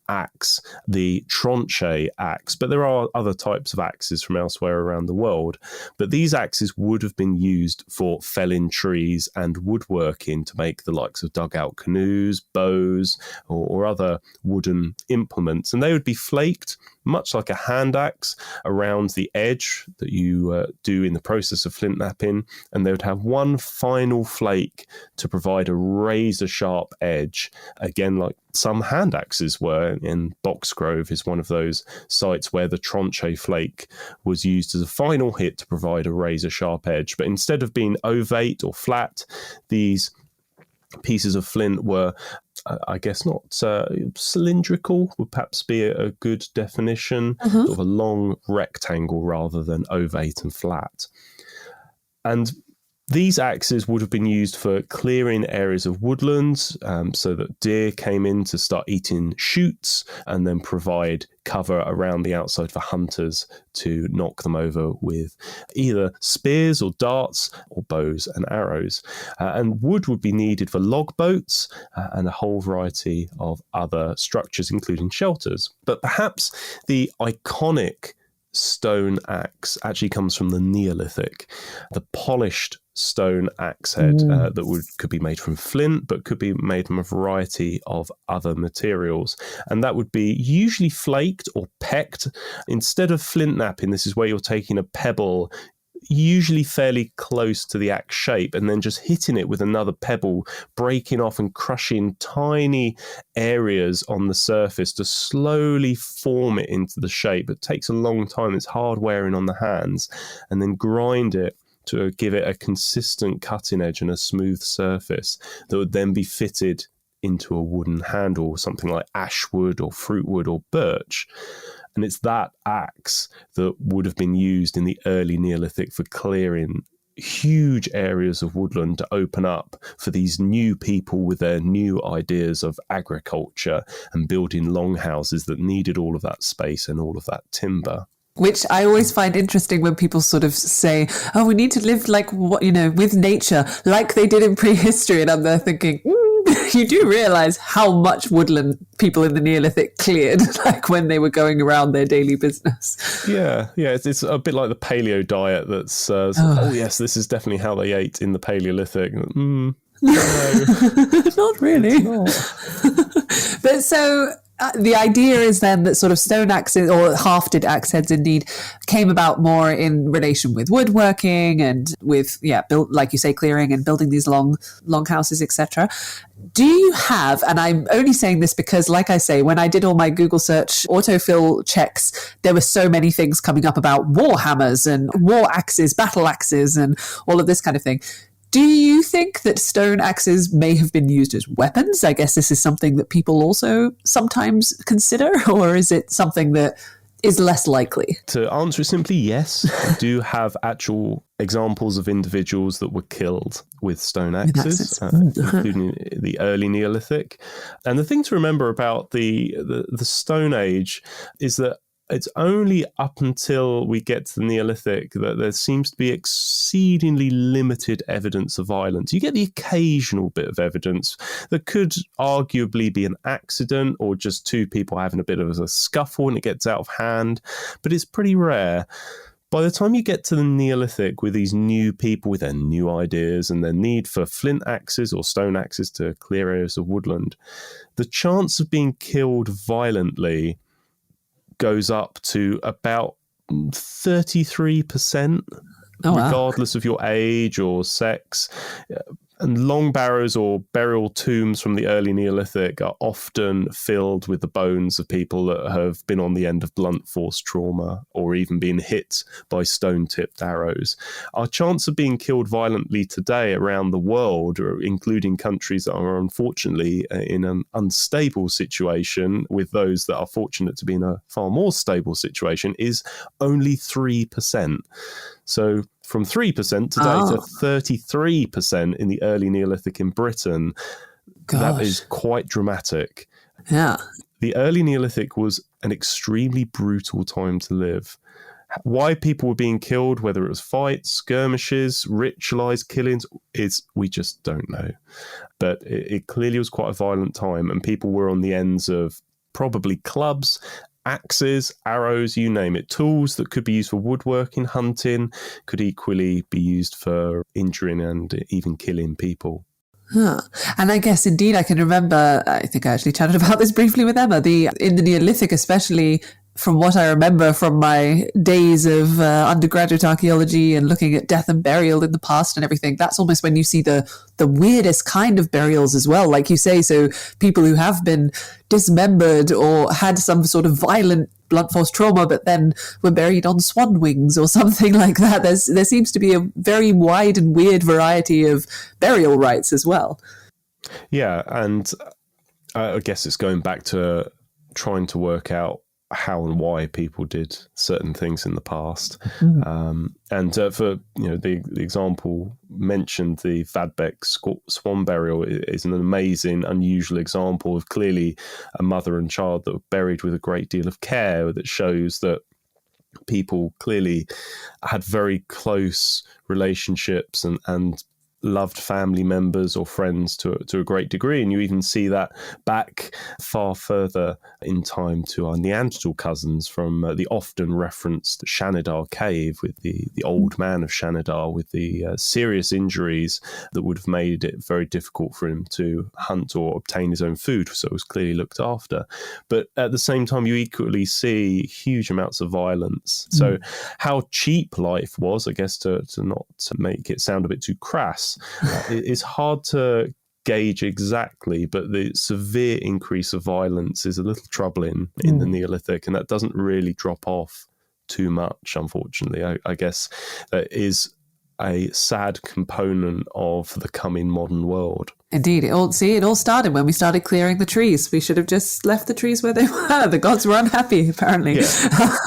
Speaker 3: axe, the tranche axe. But there are other types of axes from elsewhere around the world. But these axes would have been used for felling trees and woodworking to make the likes of dugout canoes, bows, or other wooden implements. And they would be flaked, much like a hand axe, around the edge that you do in the process of flint knapping. And they would have one final flake to provide a razor sharp edge, again like some hand axes were. In Boxgrove is one of those sites where the tranche flake was used as a final hit to provide a razor sharp edge. But instead of being ovate or flat, these pieces of flint were, I guess, not cylindrical would perhaps be a good definition, sort of a long rectangle rather than ovate and flat. And these axes would have been used for clearing areas of woodlands, so that deer came in to start eating shoots and then provide cover around the outside for hunters to knock them over with either spears or darts or bows and arrows. And wood would be needed for log boats and a whole variety of other structures, including shelters. But perhaps the iconic stone axe actually comes from the Neolithic. The polished stone axe head could be made from flint, but could be made from a variety of other materials. And that would be usually flaked or pecked. Instead of flint knapping, this is where you're taking a pebble, usually fairly close to the axe shape, and then just hitting it with another pebble, breaking off and crushing tiny areas on the surface to slowly form it into the shape. It takes a long time. It's hard wearing on the hands, and then grind it to give it a consistent cutting edge and a smooth surface that would then be fitted into a wooden handle, something like ash wood or fruit wood or birch. And it's that axe that would have been used in the early Neolithic for clearing huge areas of woodland to open up for these new people with their new ideas of agriculture and building longhouses that needed all of that space and all of that timber.
Speaker 2: Which I always find interesting when people sort of say, oh, we need to live like, with nature, like they did in prehistory. And I'm there thinking, you do realize how much woodland people in the Neolithic cleared, like when they were going around their daily business. Yeah.
Speaker 3: It's a bit like the paleo diet that says, oh yes, this is definitely how they ate in the Paleolithic. No.
Speaker 2: Not really. Not. But so... the idea is then that sort of stone axes, or hafted axe heads indeed, came about more in relation with woodworking and with, built, like you say, clearing and building these long houses, etc. Do you have, and I'm only saying this because, like I say, when I did all my Google search autofill checks, there were so many things coming up about war hammers and war axes, battle axes, and all of this kind of thing. Do you think that stone axes may have been used as weapons? I guess this is something that people also sometimes consider, or is it something that is less likely?
Speaker 3: To answer it simply, yes. I do have actual examples of individuals that were killed with stone axes, including the early Neolithic. And the thing to remember about the Stone Age is that it's only up until we get to the Neolithic that there seems to be exceedingly limited evidence of violence. You get the occasional bit of evidence that could arguably be an accident or just two people having a bit of a scuffle and it gets out of hand, but it's pretty rare. By the time you get to the Neolithic with these new people with their new ideas and their need for flint axes or stone axes to clear areas of woodland, the chance of being killed violently goes up to about 33%, regardless of your age or sex. And long barrows or burial tombs from the early Neolithic are often filled with the bones of people that have been on the end of blunt force trauma or even been hit by stone-tipped arrows. Our chance of being killed violently today around the world, including countries that are unfortunately in an unstable situation with those that are fortunate to be in a far more stable situation, is only 3%. So from 3% today to 33% in the early Neolithic in Britain, that is quite dramatic.
Speaker 2: Yeah.
Speaker 3: The early Neolithic was an extremely brutal time to live. Why people were being killed, whether it was fights, skirmishes, ritualized killings, we just don't know. But it clearly was quite a violent time, and people were on the ends of probably clubs, axes, arrows, you name it. Tools that could be used for woodworking, hunting, could equally be used for injuring and even killing people.
Speaker 2: Huh. And I guess indeed I can remember, I think I actually chatted about this briefly with Emma, in the Neolithic especially, from what I remember from my days of undergraduate archaeology and looking at death and burial in the past and everything, that's almost when you see the weirdest kind of burials as well, like you say. So people who have been dismembered or had some sort of violent blunt force trauma, but then were buried on swan wings or something like that. There seems to be a very wide and weird variety of burial rites as well.
Speaker 3: Yeah, and I guess it's going back to trying to work out how and why people did certain things in the past. And for the example mentioned, the Vadbeck swan burial is an amazing, unusual example of clearly a mother and child that were buried with a great deal of care, that shows that people clearly had very close relationships and loved family members or friends to a great degree. And you even see that back far further in time to our Neanderthal cousins from the often referenced Shanidar cave with the old man of Shanidar with the serious injuries that would have made it very difficult for him to hunt or obtain his own food, so it was clearly looked after. But at the same time, you equally see huge amounts of violence. So how cheap life was, I guess, to not make it sound a bit too crass, it's hard to gauge exactly, but the severe increase of violence is a little troubling in the Neolithic, and that doesn't really drop off too much, unfortunately. I guess that is a sad component of the coming modern world.
Speaker 2: Indeed. It all started when we started clearing the trees. We should have just left the trees where they were. The gods were unhappy, apparently.
Speaker 3: Yeah.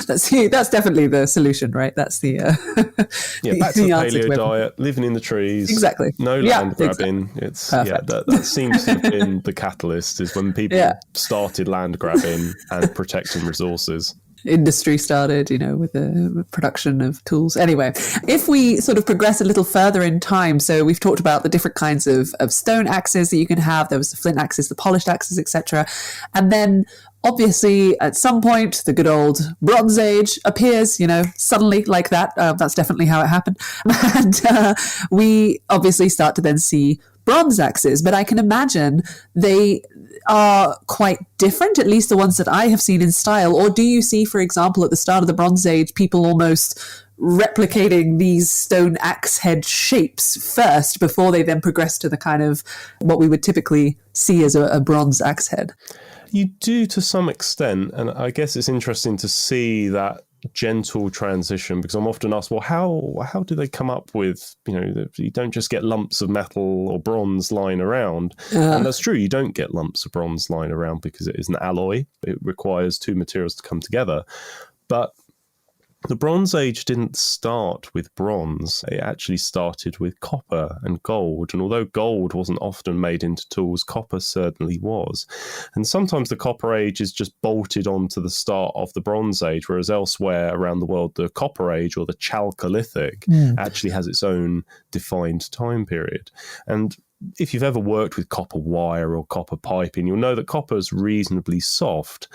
Speaker 2: That's definitely the solution, right? That's the
Speaker 3: back to the paleo diet, living in the trees,
Speaker 2: exactly.
Speaker 3: No land grabbing. Exactly. It's perfect. That seems to have been the catalyst. Is when people started land grabbing and protecting resources.
Speaker 2: Industry started, with the production of tools. Anyway, if we sort of progress a little further in time, so we've talked about the different kinds of stone axes that you can have. There was the flint axes, the polished axes, etc. And then obviously at some point the good old Bronze Age appears, suddenly like that. That's definitely how it happened. And we obviously start to then see bronze axes, but I can imagine they are quite different, at least the ones that I have seen in style. Or do you see, for example, at the start of the Bronze Age, people almost replicating these stone axe head shapes first before they then progress to the kind of what we would typically see as a bronze axe head?
Speaker 3: You do to some extent, and I guess it's interesting to see that gentle transition, because I'm often asked, well, how do they come up with, you don't just get lumps of metal or bronze lying around. And that's true, you don't get lumps of bronze lying around because it is an alloy. It requires two materials to come together. But the Bronze Age didn't start with bronze. It actually started with copper and gold. And although gold wasn't often made into tools, copper certainly was. And sometimes the Copper Age is just bolted onto the start of the Bronze Age, whereas elsewhere around the world, the Copper Age or the Chalcolithic actually has its own defined time period. And if you've ever worked with copper wire or copper piping, you'll know that copper is reasonably soft,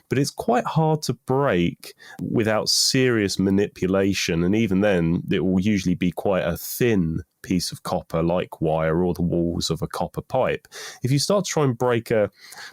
Speaker 3: but it's quite hard to break without serious manipulation. And even then, it will usually be quite a thin piece of copper like wire or the walls of a copper pipe. If you start to try and break a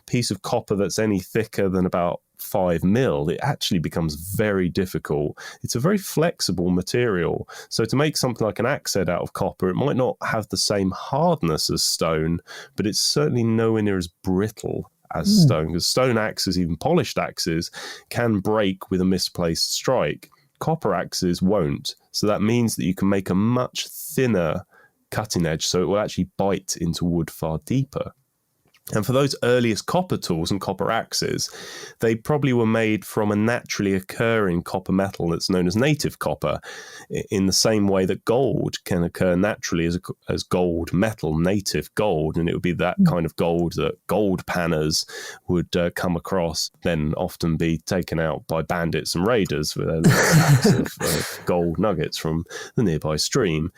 Speaker 3: piece of copper that's any thicker than about 5 mil, it actually becomes very difficult. It's a very flexible material. So to make something like an axe head out of copper, it might not have the same hardness as stone, but it's certainly nowhere near as brittle as stone, because stone axes, even polished axes, can break with a misplaced strike. Copper axes won't. So that means that you can make a much thinner cutting edge, so it will actually bite into wood far deeper. And for those earliest copper tools and copper axes, they probably were made from a naturally occurring copper metal that's known as native copper, in the same way that gold can occur naturally as gold metal, native gold. And it would be that kind of gold that gold panners would come across, then often be taken out by bandits and raiders with their little sacks of gold nuggets from the nearby stream.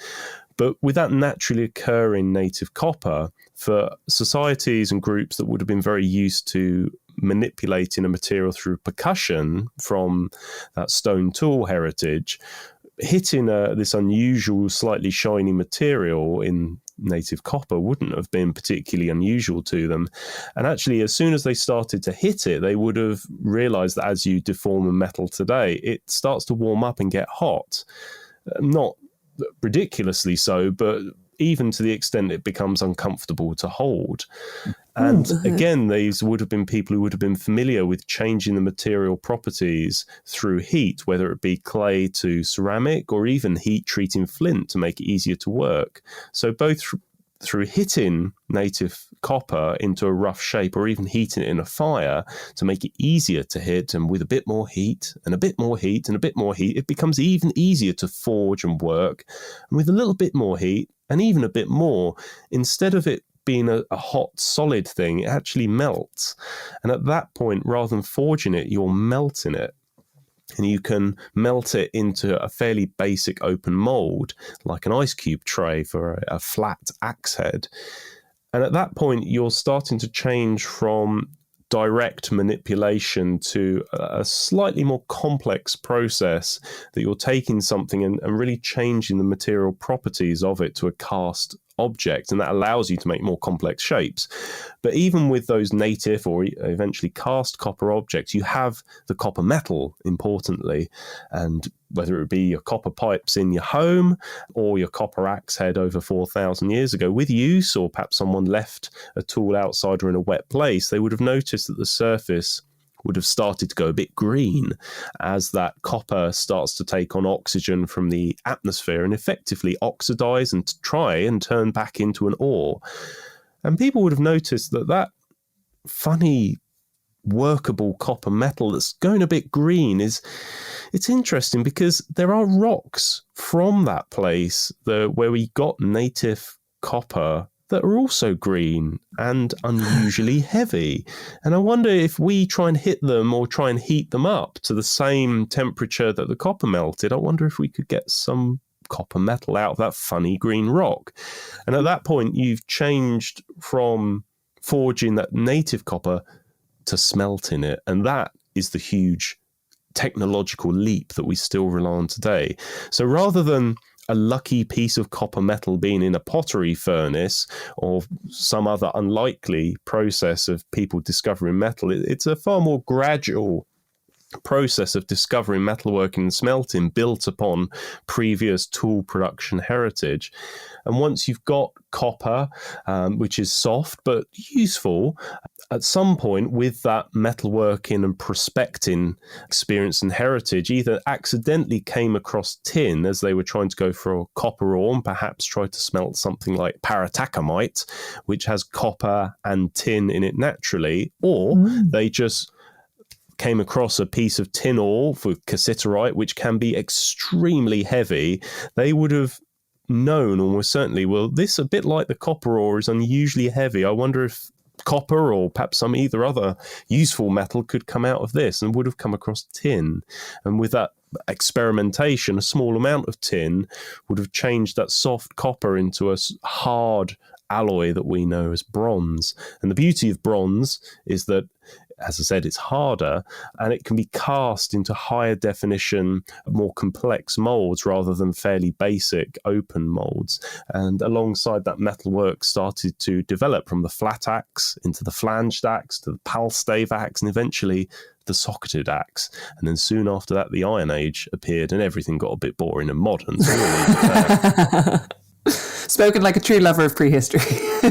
Speaker 3: But with that naturally occurring native copper, for societies and groups that would have been very used to manipulating a material through percussion from that stone tool heritage, hitting this unusual, slightly shiny material in native copper wouldn't have been particularly unusual to them. And actually, as soon as they started to hit it, they would have realized that as you deform a metal today, it starts to warm up and get hot. Not ridiculously so, but even to the extent it becomes uncomfortable to hold. And again, these would have been people who would have been familiar with changing the material properties through heat, whether it be clay to ceramic or even heat treating flint to make it easier to work. So both through hitting native copper into a rough shape or even heating it in a fire to make it easier to hit, and with a bit more heat and a bit more heat and a bit more heat, it becomes even easier to forge and work. And with a little bit more heat and even a bit more, instead of it being a hot solid thing, it actually melts. And at that point, rather than forging it, you're melting it. and you can melt it into a fairly basic open mold, like an ice cube tray for a flat axe head. And at that point, you're starting to change from direct manipulation to a slightly more complex process that you're taking something and really changing the material properties of it to a cast object, and that allows you to make more complex shapes. But even with those native or eventually cast copper objects, you have the copper metal, importantly, and whether it be your copper pipes in your home or your copper axe head over 4,000 years ago with use, or perhaps someone left a tool outside or in a wet place, they would have noticed that the surface would have started to go a bit green as that copper starts to take on oxygen from the atmosphere and effectively oxidize and try and turn back into an ore. And people would have noticed that that funny workable copper metal that's going a bit green it's interesting because there are rocks from that place where we got native copper that are also green and unusually heavy. And I wonder if we try and hit them or try and heat them up to the same temperature that the copper melted, I wonder if we could get some copper metal out of that funny green rock. And at that point, you've changed from forging that native copper to smelting it. And that is the huge technological leap that we still rely on today. So rather than a lucky piece of copper metal being in a pottery furnace or some other unlikely process of people discovering metal, it's a far more gradual process of discovering metalworking and smelting built upon previous tool production heritage. And once you've got copper, which is soft but useful, at some point with that metalworking and prospecting experience and heritage, either accidentally came across tin as they were trying to go for a copper ore and perhaps tried to smelt something like paratacamite, which has copper and tin in it naturally, or they just came across a piece of tin ore for cassiterite, which can be extremely heavy. They would have known almost certainly, well, this, a bit like the copper ore, is unusually heavy. I wonder if copper or perhaps some either other useful metal could come out of this, and would have come across tin. And with that experimentation, a small amount of tin would have changed that soft copper into a hard alloy that we know as bronze. And the beauty of bronze is that, as I said, it's harder and it can be cast into higher definition, more complex molds rather than fairly basic open molds. And alongside that, metalwork started to develop from the flat axe into the flanged axe to the palstave axe and eventually the socketed axe. And then soon after that, the Iron Age appeared and everything got a bit boring and modern. So we'll leave it there.
Speaker 2: Spoken like a true lover of prehistory.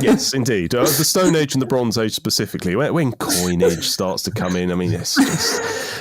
Speaker 3: Yes, indeed. The Stone Age and the Bronze Age specifically, when coinage starts to come in, I mean, it's just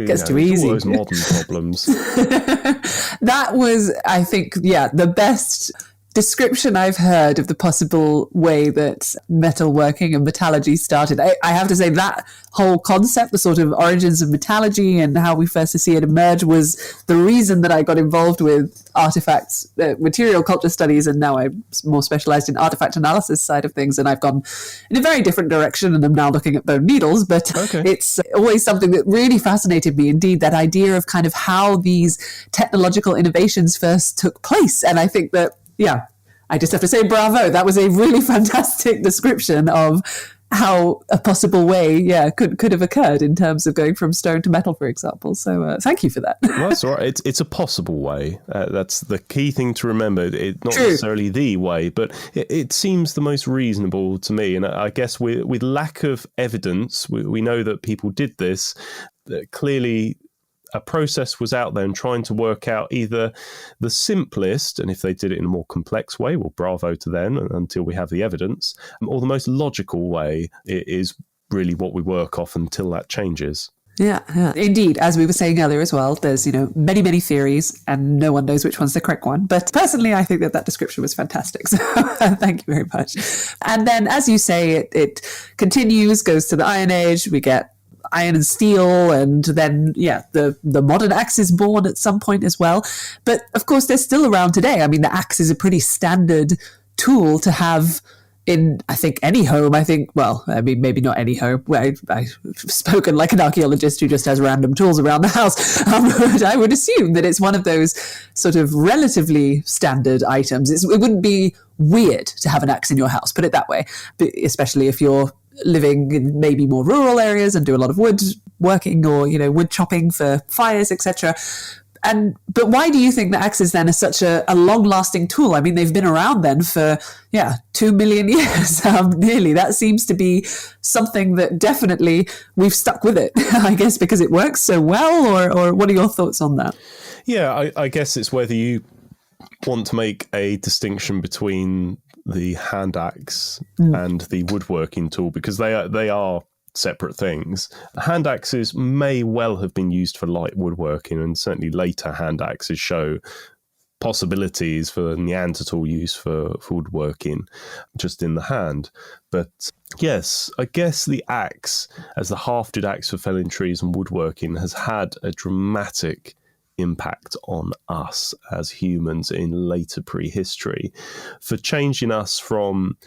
Speaker 2: gets too easy.
Speaker 3: All those modern problems.
Speaker 2: That was, I think, the best description I've heard of the possible way that metalworking and metallurgy started. I have to say that whole concept, the sort of origins of metallurgy and how we first see it emerge, was the reason that I got involved with artifacts, material culture studies, and now I'm more specialized in artifact analysis side of things, and I've gone in a very different direction and I'm now looking at bone needles, but It's always something that really fascinated me, indeed, that idea of kind of how these technological innovations first took place. And I think that I just have to say bravo. That was a really fantastic description of how a possible way, could have occurred in terms of going from stone to metal, for example. So thank you for that.
Speaker 3: Well, that's all right. It's a possible way. That's the key thing to remember. It's not necessarily the way, but it seems the most reasonable to me. And I guess with lack of evidence, we know that people did this. Clearly, a process was out there and trying to work out either the simplest, and if they did it in a more complex way, well, bravo to them until we have the evidence, or the most logical way is really what we work off until that changes.
Speaker 2: Yeah, indeed. As we were saying earlier as well, there's, many, many theories and no one knows which one's the correct one. But personally, I think that description was fantastic. So thank you very much. And then, as you say, it continues, goes to the Iron Age. We get iron and steel, and then the modern axe is born at some point as well. But of course they're still around today. I mean, the axe is a pretty standard tool to have in, I think, any home. Well, I mean, maybe not any home. I've spoken like an archaeologist who just has random tools around the house. But I would assume that it's one of those sort of relatively standard items. It wouldn't be weird to have an axe in your house, put it that way, especially if you're living in maybe more rural areas and do a lot of wood working or, wood chopping for fires, etc. But why do you think that axes then are such a long-lasting tool? I mean, they've been around then for, 2 million years, nearly. That seems to be something that definitely we've stuck with it, I guess, because it works so well, or what are your thoughts on that?
Speaker 3: Yeah, I guess it's whether you want to make a distinction between the hand axe and the woodworking tool, because they are separate things. Hand axes may well have been used for light woodworking, and certainly later hand axes show possibilities for Neanderthal use for woodworking just in the hand. But yes, I guess the axe, as the hafted axe for felling trees and woodworking, has had a dramatic impact on us as humans in later prehistory, for changing us from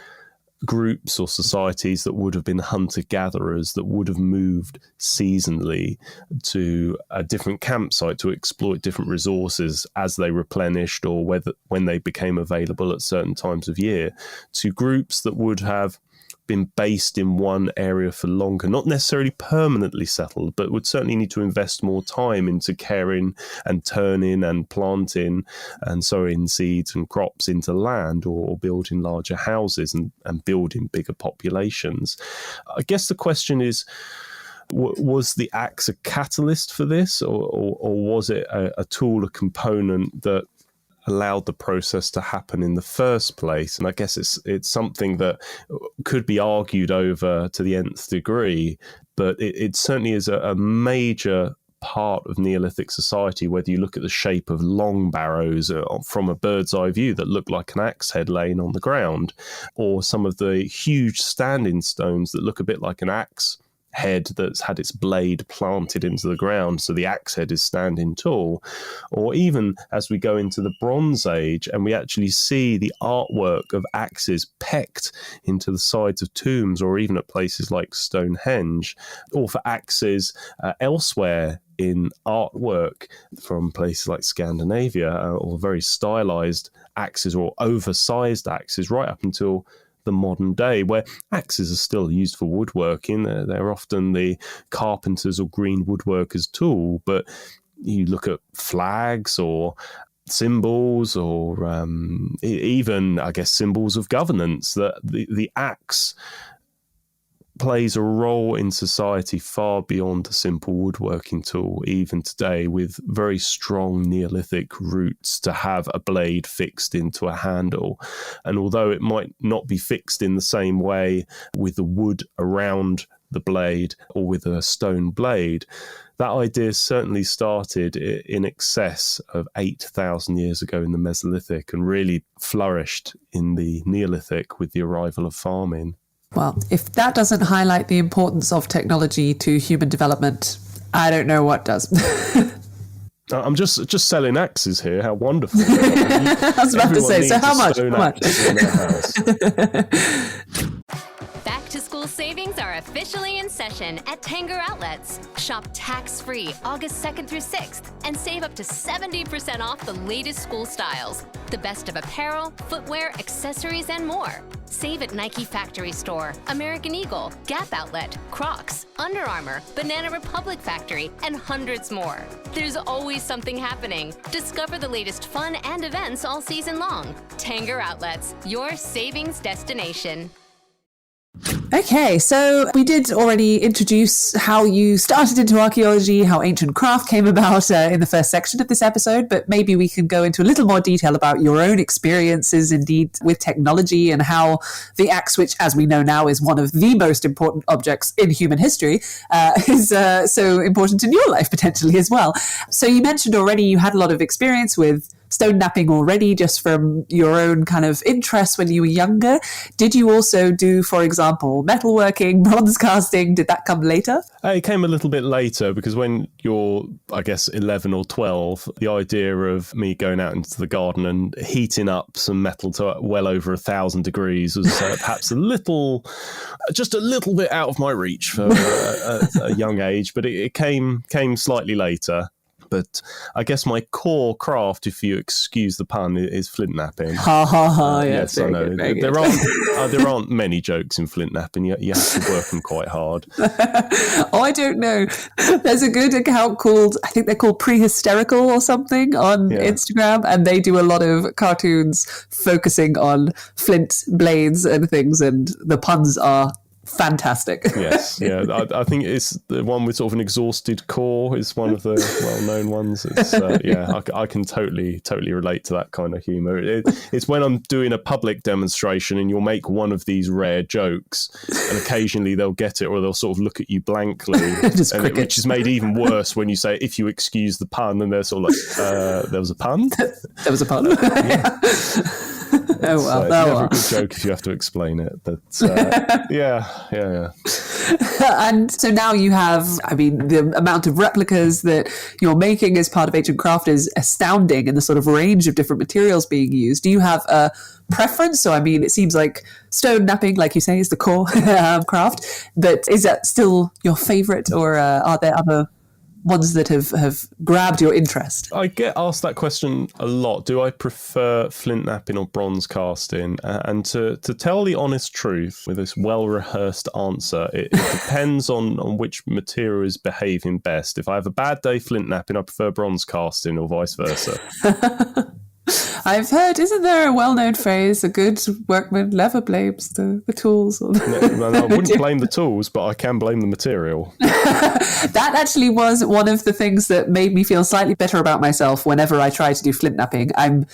Speaker 3: groups or societies that would have been hunter-gatherers, that would have moved seasonally to a different campsite to exploit different resources as they replenished or when they became available at certain times of year, to groups that would have been based in one area for longer, not necessarily permanently settled, but would certainly need to invest more time into caring and turning and planting and sowing seeds and crops into land, or building larger houses and building bigger populations. I guess the question is, was the axe a catalyst for this, or was it a tool, a component that allowed the process to happen in the first place? And I guess it's something that could be argued over to the nth degree, but it certainly is a major part of Neolithic society, whether you look at the shape of long barrows from a bird's eye view that look like an axe head laying on the ground, or some of the huge standing stones that look a bit like an axe head that's had its blade planted into the ground, so the axe head is standing tall. Or even as we go into the Bronze Age and we actually see the artwork of axes pecked into the sides of tombs, or even at places like Stonehenge, or for axes elsewhere in artwork from places like Scandinavia, or very stylized axes or oversized axes, right up until the modern day, where axes are still used for woodworking. They're often the carpenter's or green woodworker's tool, but you look at flags or symbols, or even, I guess, symbols of governance, that the axe plays a role in society far beyond a simple woodworking tool, even today, with very strong Neolithic roots to have a blade fixed into a handle. And although it might not be fixed in the same way with the wood around the blade or with a stone blade, that idea certainly started in excess of 8,000 years ago in the Mesolithic, and really flourished in the Neolithic with the arrival of farming.
Speaker 2: Well, if that doesn't highlight the importance of technology to human development, I don't know what does.
Speaker 3: I'm just selling axes here. How wonderful.
Speaker 2: I was about to say, so how much?
Speaker 5: Back to school savings are officially in session at Tanger Outlets. Shop tax-free August 2nd through 6th and save up to 70% off the latest school styles. The best of apparel, footwear, accessories, and more. Save at Nike Factory Store, American Eagle, Gap Outlet, Crocs, Under Armour, Banana Republic Factory, and hundreds more. There's always something happening. Discover the latest fun and events all season long. Tanger Outlets, your savings destination.
Speaker 2: Okay, so we did already introduce how you started into archaeology, how ancient craft came about in the first section of this episode, but maybe we can go into a little more detail about your own experiences indeed with technology, and how the axe, which as we know now is one of the most important objects in human history, is so important in your life potentially as well. So you mentioned already you had a lot of experience with stone knapping already, just from your own kind of interest when you were younger. Did you also do, for example, metalworking, bronze casting? Did that come later?
Speaker 3: It came a little bit later, because when you're, I guess, 11 or 12, the idea of me going out into the garden and heating up some metal to well over 1,000 degrees was perhaps just a little bit out of my reach for a young age, but it came slightly later. But I guess my core craft, if you excuse the pun, is flint knapping.
Speaker 2: Ha ha ha!
Speaker 3: Yes, I know. There aren't many jokes in flint knapping. You have to work them quite hard.
Speaker 2: Oh, I don't know. There's a good account called, I think they're called Prehysterical or something on Instagram, and they do a lot of cartoons focusing on flint blades and things, and the puns are fantastic.
Speaker 3: Yes, yeah. I think it's the one with sort of an exhausted core is one of the well-known ones. It's, I can totally relate to that kind of humour. It's when I'm doing a public demonstration and you'll make one of these rare jokes, and occasionally they'll get it, or they'll sort of look at you blankly, which is made even worse when you say, if you excuse the pun, and they're sort of like, there was a pun?
Speaker 2: There was a pun?
Speaker 3: Yeah.
Speaker 2: Oh, well.
Speaker 3: It's never a good joke if you have to explain it. But yeah.
Speaker 2: And so now you have, I mean, the amount of replicas that you're making as part of Ancient Craft is astounding, in the sort of range of different materials being used. Do you have a preference? So, I mean, it seems like stone knapping, like you say, is the core craft, but is that still your favourite, or are there other ones that have grabbed your interest?
Speaker 3: I get asked that question a lot. Do I prefer flint knapping or bronze casting? And to tell the honest truth, with this well-rehearsed answer, it depends on which material is behaving best. If I have a bad day flint knapping, I prefer bronze casting, or vice versa.
Speaker 2: I've heard, isn't there a well-known phrase, a good workman never blames the tools? Or
Speaker 3: No, I wouldn't blame the tools, but I can blame the material.
Speaker 2: That actually was one of the things that made me feel slightly better about myself whenever I try to do flint knapping. I'm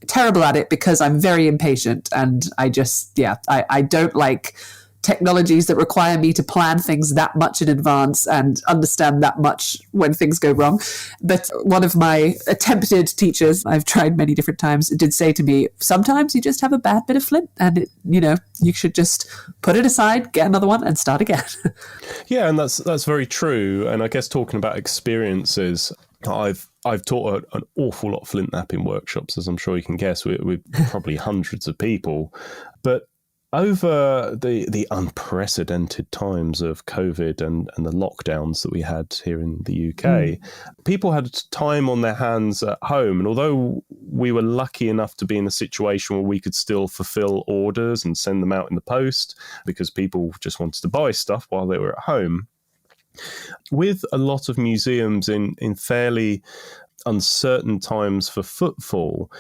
Speaker 2: terrible at it because I'm very impatient, and I just, I don't like technologies that require me to plan things that much in advance and understand that much when things go wrong. But one of my attempted teachers, I've tried many different times, did say to me, sometimes you just have a bad bit of flint, and you should just put it aside, get another one, and start again.
Speaker 3: Yeah, and that's very true. And I guess talking about experiences, I've taught an awful lot of flint knapping workshops, as I'm sure you can guess, with probably hundreds of people. But over the unprecedented times of COVID and the lockdowns that we had here in the UK, people had time on their hands at home. And although we were lucky enough to be in a situation where we could still fulfill orders and send them out in the post, because people just wanted to buy stuff while they were at home, with a lot of museums in fairly uncertain times for footfall,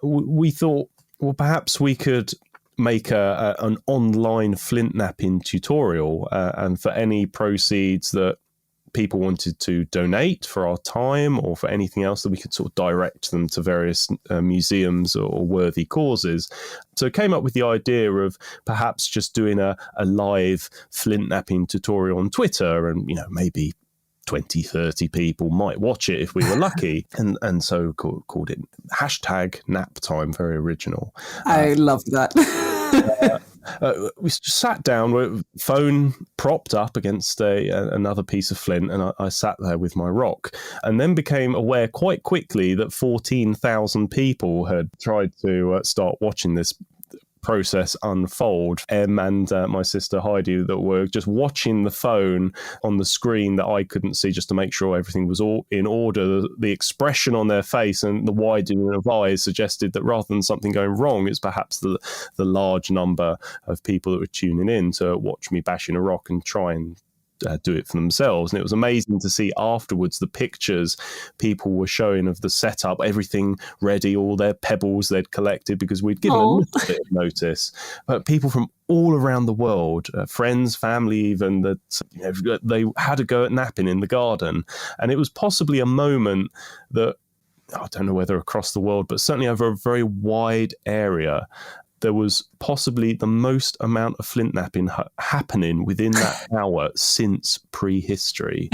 Speaker 3: we thought, well, perhaps we could make an online flint knapping tutorial, and for any proceeds that people wanted to donate for our time, or for anything else, that we could sort of direct them to various museums or worthy causes. So came up with the idea of perhaps just doing a live flint knapping tutorial on Twitter, and maybe 20, 30 people might watch it if we were lucky. and so called it #NapTime, very original.
Speaker 2: I love that.
Speaker 3: We sat down with phone propped up against another piece of flint, and I sat there with my rock, and then became aware quite quickly that 14,000 people had tried to start watching this process unfold. Em and my sister Heidi, that were just watching the phone on the screen that I couldn't see, just to make sure everything was all in order. The expression on their face and the widening of eyes suggested that rather than something going wrong, it's perhaps the large number of people that were tuning in to watch me bashing a rock and try and do it for themselves. And it was amazing to see afterwards the pictures people were showing of the setup, everything ready, all their pebbles they'd collected, because we'd given a little bit of notice. But people from all around the world, friends, family even, that they had a go at napping in the garden. And it was possibly a moment that, I don't know whether across the world, but certainly over a very wide area, there was possibly the most amount of flint knapping happening within that hour since prehistory.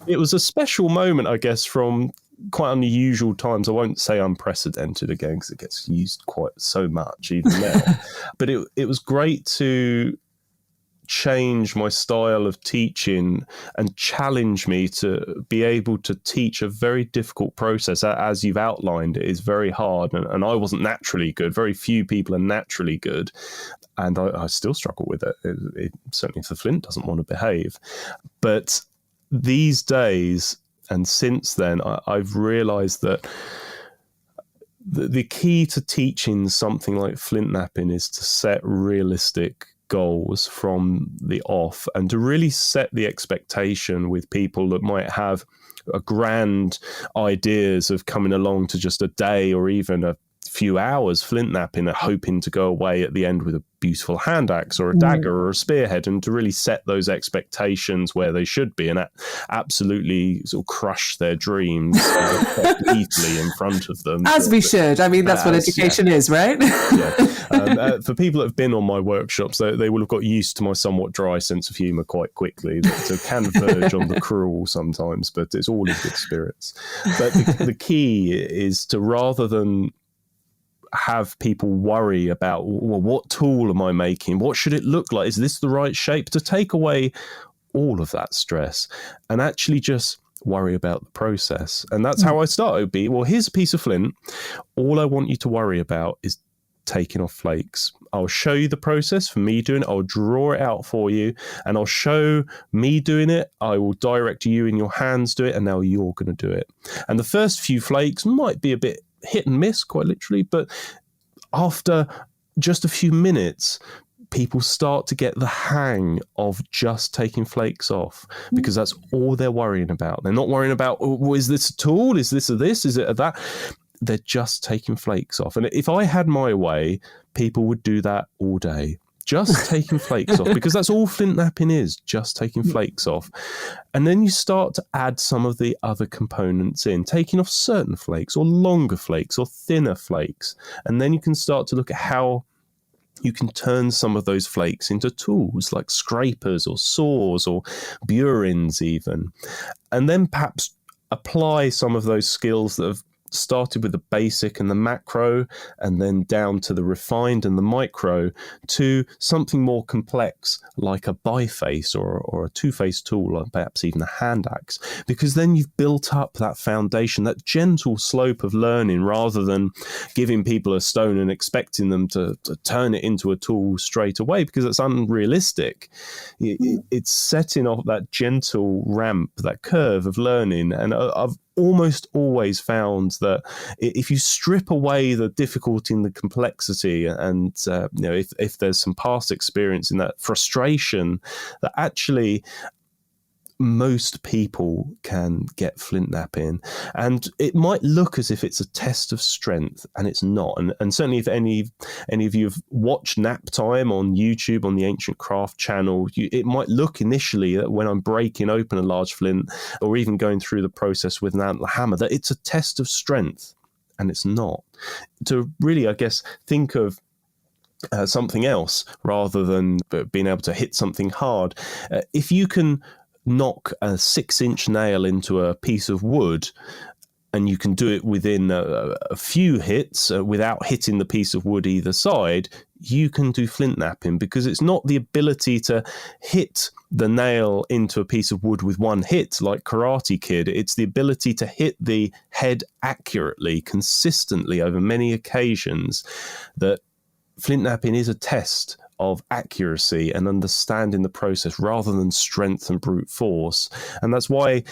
Speaker 3: It was a special moment, I guess, from quite unusual times. I won't say unprecedented again, because it gets used quite so much even now. But it was great to change my style of teaching and challenge me to be able to teach a very difficult process. As you've outlined, it is very hard, and I wasn't naturally good. Very few people are naturally good, and I still struggle with it. Certainly if the flint doesn't want to behave. But these days, and since then, I've realized that the key to teaching something like flint knapping is to set realistic goals from the off, and to really set the expectation with people that might have a grand ideas of coming along to just a day or even a few hours flint knapping, and hoping to go away at the end with a beautiful hand axe or a dagger or a spearhead, and to really set those expectations where they should be, and absolutely sort of crush their dreams easily in front of them.
Speaker 2: As we should. I mean, that's what education is, right?
Speaker 3: For people that have been on my workshops, they will have got used to my somewhat dry sense of humour quite quickly. So can verge on the cruel sometimes, but it's all in good spirits. But the key is to, rather than have people worry about, well, what tool am I making? What should it look like? Is this the right shape? To take away all of that stress and actually just worry about the process. And that's how I start. It would be, well, here's a piece of flint. All I want you to worry about is taking off flakes. I'll show you the process for me doing it. I'll draw it out for you, and I'll show me doing it. I will direct you in your hands do it, and now you're going to do it. And the first few flakes might be a bit hit and miss, quite literally, but after just a few minutes, people start to get the hang of just taking flakes off, because that's all they're worrying about. They're not worrying about, oh, is this a tool? Is this a this? Is it a that? They're just taking flakes off. And if I had my way, people would do that all day. Just taking flakes off, because that's all flint knapping is, just taking flakes off. And then you start to add some of the other components in, taking off certain flakes or longer flakes or thinner flakes. And then you can start to look at how you can turn some of those flakes into tools like scrapers or saws or burins even. And then perhaps apply some of those skills that have started with the basic and the macro, and then down to the refined and the micro, to something more complex like a biface or a two-face tool, or perhaps even a hand axe, because then you've built up that foundation, that gentle slope of learning, rather than giving people a stone and expecting them to turn it into a tool straight away, because it's unrealistic. It's setting off that gentle ramp, that curve of learning. And I've almost always found that if you strip away the difficulty and the complexity, and if there's some past experience in that frustration, that actually most people can get flint knapping. And it might look as if it's a test of strength, and it's not. And certainly if any of you have watched Nap Time on YouTube on the Ancient Craft channel, it might look initially that when I'm breaking open a large flint, or even going through the process with an antler hammer, that it's a test of strength, and it's not. To really, I guess, think of something else rather than being able to hit something hard. If you can knock a 6-inch nail into a piece of wood, and you can do it within a few hits without hitting the piece of wood either side, you can do flint knapping, because it's not the ability to hit the nail into a piece of wood with one hit like Karate Kid. It's the ability to hit the head accurately, consistently over many occasions. That flint knapping is a test of accuracy and understanding the process rather than strength and brute force. And that's why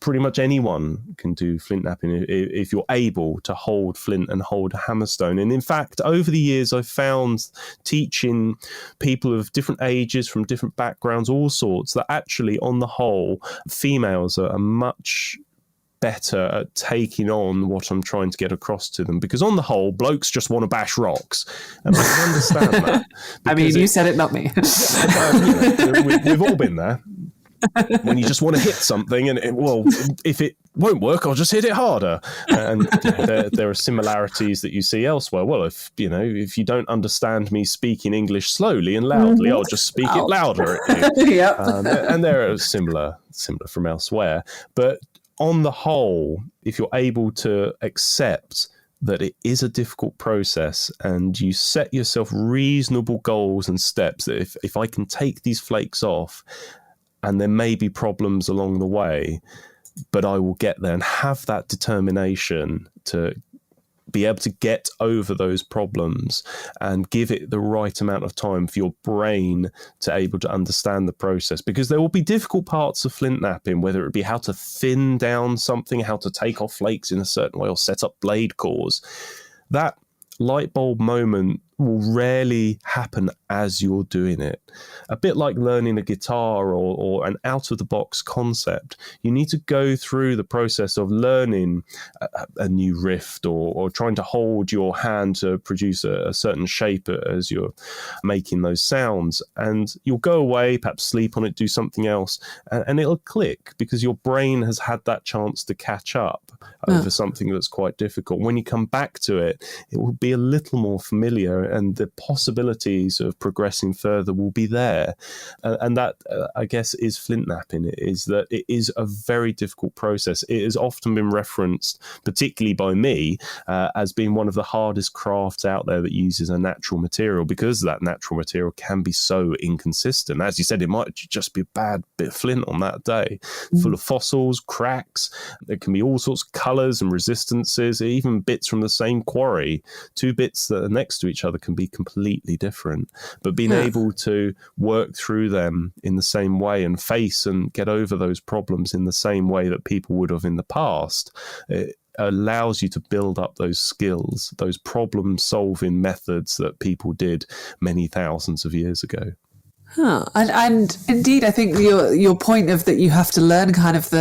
Speaker 3: pretty much anyone can do flint knapping if you're able to hold flint and hold a hammerstone. And in fact, over the years, I've found teaching people of different ages, from different backgrounds, all sorts, that actually, on the whole, females are much better at taking on what I'm trying to get across to them, because on the whole, blokes just want to bash rocks, and I can understand that.
Speaker 2: I mean, you said it, not me.
Speaker 3: We've all been there. When you just want to hit something, and if it won't work, I'll just hit it harder. And there are similarities that you see elsewhere. Well, if you don't understand me speaking English slowly and loudly, I'll just speak it louder at you. Yep. And there are similar from elsewhere. But on the whole, if you're able to accept that it is a difficult process and you set yourself reasonable goals and steps, that if I can take these flakes off, and there may be problems along the way, but I will get there, and have that determination to be able to get over those problems and give it the right amount of time for your brain to able to understand the process. Because there will be difficult parts of flint knapping, whether it be how to thin down something, how to take off flakes in a certain way, or set up blade cores. That light bulb moment will rarely happen as you're doing it. A bit like learning a guitar or an out-of-the-box concept. You need to go through the process of learning a new riff or trying to hold your hand to produce a certain shape as you're making those sounds. And you'll go away, perhaps sleep on it, do something else, and it'll click because your brain has had that chance to catch up over something that's quite difficult. When you come back to it, it will be a little more familiar, and the possibilities of progressing further will be there. And that, I guess, is flint knapping. It is that it is a very difficult process. It has often been referenced, particularly by me, as being one of the hardest crafts out there that uses a natural material, because that natural material can be so inconsistent. As you said, it might just be a bad bit of flint on that day, full of fossils, cracks. There can be all sorts of colours and resistances, even bits from the same quarry. Two bits that are next to each other can be completely different, but being able to work through them in the same way and face and get over those problems in the same way that people would have in the past, it allows you to build up those skills, those problem solving methods that people did many thousands of years ago.
Speaker 2: And indeed, I think your point of that you have to learn kind of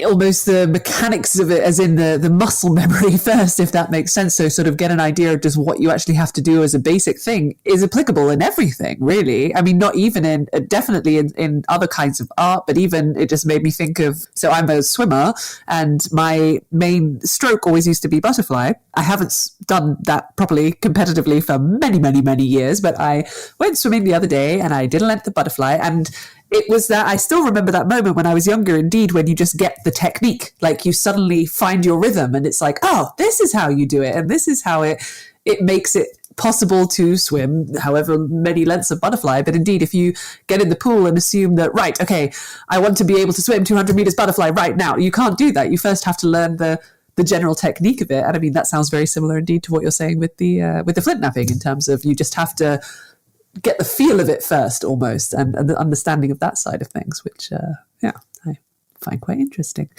Speaker 2: almost the mechanics of it, as in the muscle memory first, if that makes sense. So sort of get an idea of just what you actually have to do as a basic thing is applicable in everything, really. I mean, not even definitely in other kinds of art, but even it just made me think of, so I'm a swimmer and my main stroke always used to be butterfly. I haven't done that properly competitively for many, many, many years, but I went swimming the other day and I didn't let the butterfly, and it was that I still remember that moment when I was younger, indeed, when you just get the technique, like you suddenly find your rhythm and it's like, oh, this is how you do it. And this is how it makes it possible to swim however many lengths of butterfly. But indeed, if you get in the pool and assume that, right, okay, I want to be able to swim 200 meters butterfly right now, you can't do that. You first have to learn the general technique of it. And I mean, that sounds very similar indeed to what you're saying with the flint knapping, in terms of you just have to get the feel of it first, almost, and the understanding of that side of things, which, I find quite interesting.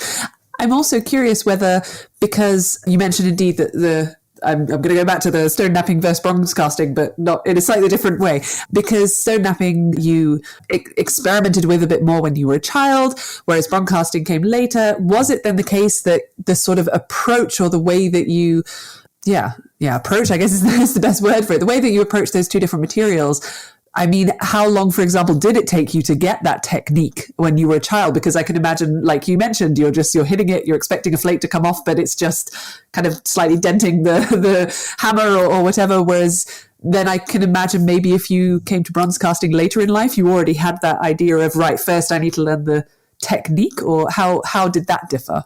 Speaker 2: I'm also curious whether, because you mentioned indeed that I'm going to go back to the stone knapping versus bronze casting, but not in a slightly different way, because stone knapping you experimented with a bit more when you were a child, whereas bronze casting came later. Was it then the case that the sort of approach, or the way that you approach, I guess is the best word for it, the way that you approach those two different materials? I mean, how long, for example, did it take you to get that technique when you were a child? Because I can imagine, like you mentioned, you're hitting it, you're expecting a flake to come off, but it's just kind of slightly denting the hammer or whatever. Whereas then I can imagine maybe if you came to bronze casting later in life, you already had that idea of, right, first I need to learn the technique, or how did that differ?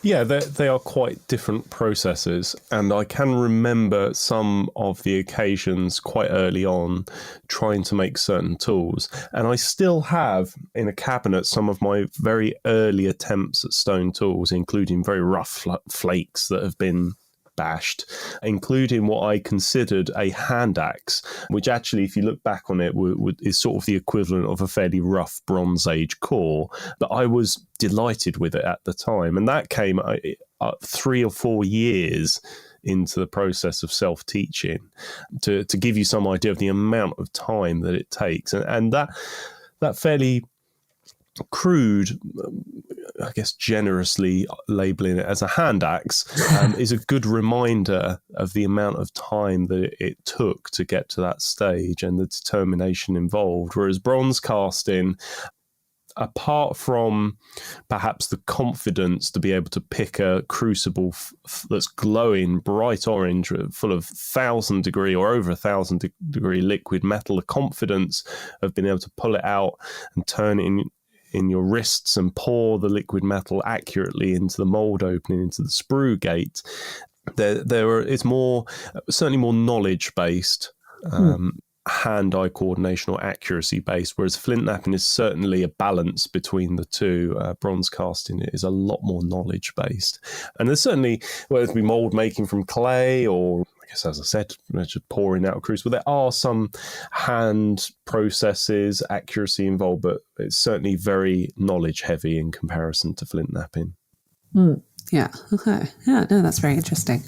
Speaker 3: Yeah, they are quite different processes, and I can remember some of the occasions quite early on trying to make certain tools, and I still have in a cabinet some of my very early attempts at stone tools, including very rough flakes that have been bashed, including what I considered a hand axe, which actually, if you look back on it, is sort of the equivalent of a fairly rough Bronze Age core. But I was delighted with it at the time, and that came 3 or 4 years into the process of self-teaching to give you some idea of the amount of time that it takes, and that fairly crude, I guess generously labeling it as a hand axe, is a good reminder of the amount of time that it took to get to that stage and the determination involved. Whereas bronze casting, apart from perhaps the confidence to be able to pick a crucible that's glowing bright orange, full of 1,000 degree or over 1,000 degree liquid metal, the confidence of being able to pull it out and turn it in your wrists and pour the liquid metal accurately into the mold opening, into the sprue gate. It's certainly more knowledge based, hand-eye coordination or accuracy based, whereas flint knapping is certainly a balance between the two. Bronze casting is a lot more knowledge based, and there's certainly, whether it be mold making from clay or, I guess, as I said, just pouring out a crucible, there are some hand processes, accuracy involved, but it's certainly very knowledge heavy in comparison to flint knapping.
Speaker 2: Yeah. Okay. Yeah. No, that's very interesting.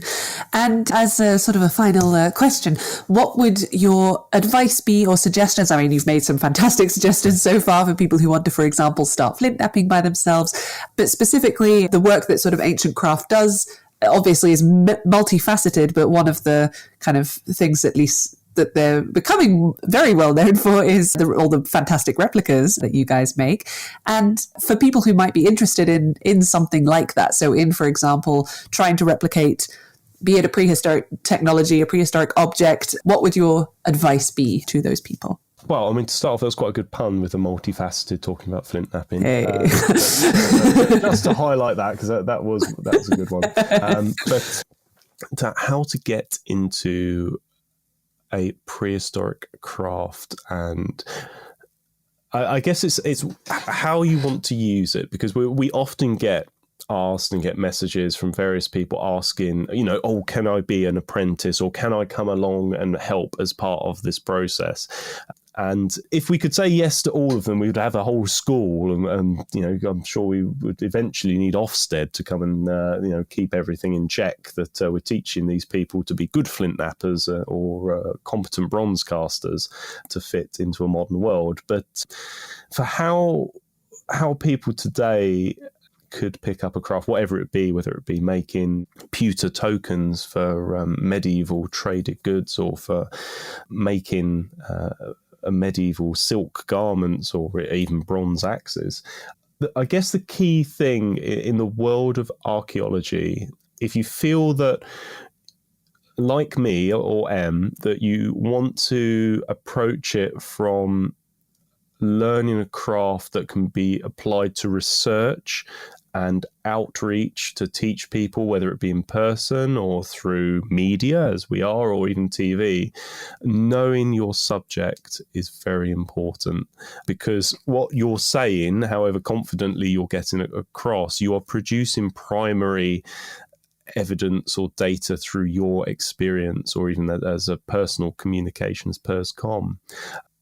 Speaker 2: And as a sort of a final question, what would your advice be or suggestions? I mean, you've made some fantastic suggestions so far for people who want to, for example, start flint knapping by themselves, but specifically the work that sort of ancient craft does obviously is multifaceted, but one of the kind of things, at least, that they're becoming very well known for is all the fantastic replicas that you guys make. And for people who might be interested in something like that, so in, for example, trying to replicate, be it a prehistoric technology, a prehistoric object, what would your advice be to those people?
Speaker 3: Well, I mean, to start off, that was quite a good pun with the multifaceted, talking about flint knapping.
Speaker 2: Hey.
Speaker 3: Just to highlight that, because that was a good one. But how to get into a prehistoric craft, and I guess it's how you want to use it, because we often get asked and get messages from various people asking, oh, can I be an apprentice, or can I come along and help as part of this process? And if we could say yes to all of them, we would have a whole school, and I'm sure we would eventually need Ofsted to come and keep everything in check, that we're teaching these people to be good flint knappers or competent bronze casters to fit into a modern world. But for how people today could pick up a craft, whatever it be, whether it be making pewter tokens for medieval traded goods, or for making a medieval silk garments, or even bronze axes. I guess the key thing in the world of archaeology, if you feel that, like me or Em, that you want to approach it from learning a craft that can be applied to research and outreach to teach people, whether it be in person or through media, as we are, or even TV, knowing your subject is very important, because what you're saying, however confidently you're getting it across, you are producing primary evidence or data through your experience, or even as a personal communications perscom.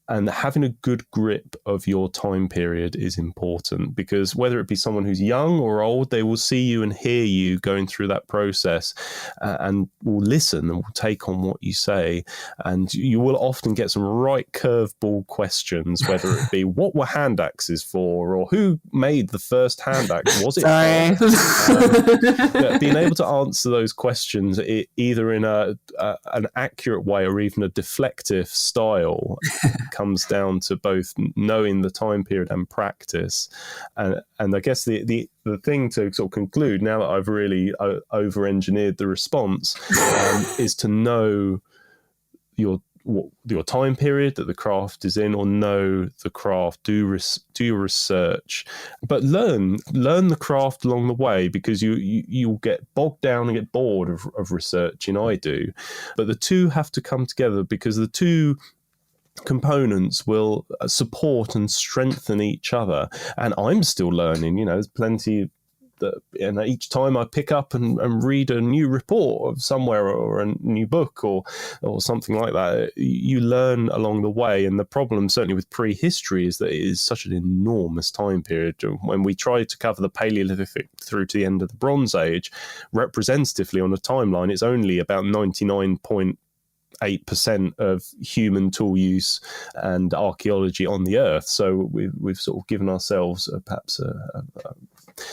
Speaker 3: And having a good grip of your time period is important, because whether it be someone who's young or old, they will see you and hear you going through that process, and will listen and will take on what you say. And you will often get some right curveball questions, whether it be what were hand axes for, or who made the first hand axe? Was it? Being able to answer those questions either in an accurate way or even a deflective style comes down to both knowing the time period and practice. And I guess the thing to sort of conclude, now that I've really over-engineered the response, is to know your time period that the craft is in, or know the craft, do your research, but learn the craft along the way, because you'll get bogged down and get bored of researching. I do, but the two have to come together, because the two components will support and strengthen each other. And I'm still learning, there's plenty that, and each time I pick up and read a new report of somewhere, or a new book or something like that, you learn along the way. And the problem certainly with prehistory is that it is such an enormous time period. When we try to cover the Paleolithic through to the end of the Bronze Age, representatively on a timeline, it's only about 99.8% of human tool use and archaeology on the earth. So we've sort of given ourselves perhaps a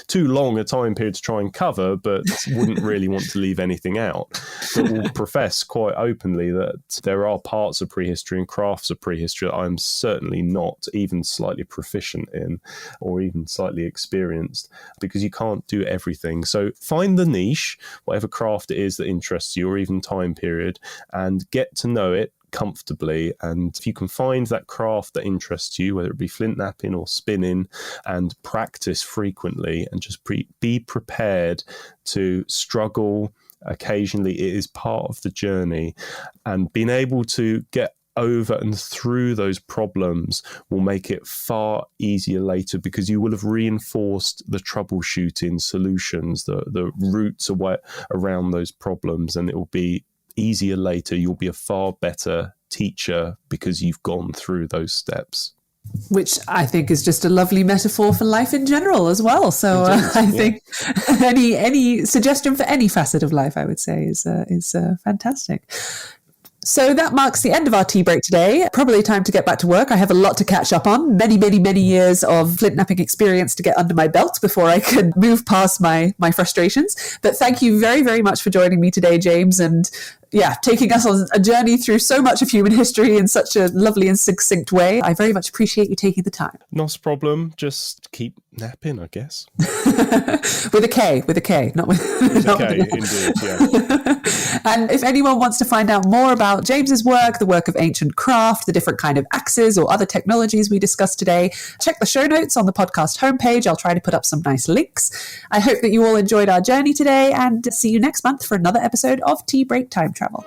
Speaker 3: too long a time period to try and cover, but wouldn't really want to leave anything out. But will profess quite openly that there are parts of prehistory and crafts of prehistory that I'm certainly not even slightly proficient in, or even slightly experienced, because you can't do everything. So find the niche, whatever craft it is that interests you, or even time period, and get to know it comfortably. And if you can find that craft that interests you, whether it be flint knapping or spinning, and practice frequently and just be prepared to struggle occasionally, it is part of the journey. And being able to get over and through those problems will make it far easier later, because you will have reinforced the troubleshooting solutions, the roots around those problems, and it will be easier later. You'll be a far better teacher because you've gone through those steps.
Speaker 2: Which I think is just a lovely metaphor for life in general as well. So I think any suggestion for any facet of life, I would say, is fantastic. So that marks the end of our tea break today. Probably time to get back to work. I have a lot to catch up on. Many, many, many years of flint knapping experience to get under my belt before I can move past my frustrations. But thank you very, very much for joining me today, James, and taking us on a journey through so much of human history in such a lovely and succinct way. I very much appreciate you taking the time.
Speaker 3: Not a problem. Just keep napping, I guess.
Speaker 2: With a K, not with
Speaker 3: a K, indeed, yeah.
Speaker 2: And if anyone wants to find out more about James's work, the work of ancient craft, the different kind of axes or other technologies we discussed today, check the show notes on the podcast homepage. I'll try to put up some nice links. I hope that you all enjoyed our journey today, and see you next month for another episode of Tea Break Time Travel.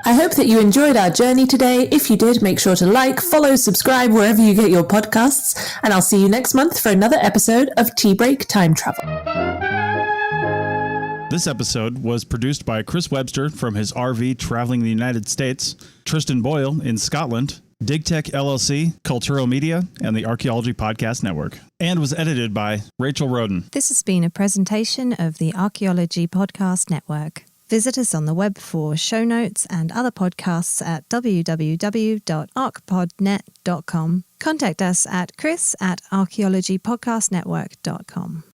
Speaker 2: I hope that you enjoyed our journey today. If you did, make sure to like, follow, subscribe wherever you get your podcasts, and I'll see you next month for another episode of Tea Break Time Travel.
Speaker 4: This episode was produced by Chris Webster from his RV traveling the United States, Tristan Boyle in Scotland, DigTech LLC, Cultural Media, and the Archaeology Podcast Network, and was edited by Rachel Roden.
Speaker 1: This has been a presentation of the Archaeology Podcast Network. Visit us on the web for show notes and other podcasts at www.archpodnet.com. Contact us at chris@archaeologypodcastnetwork.com.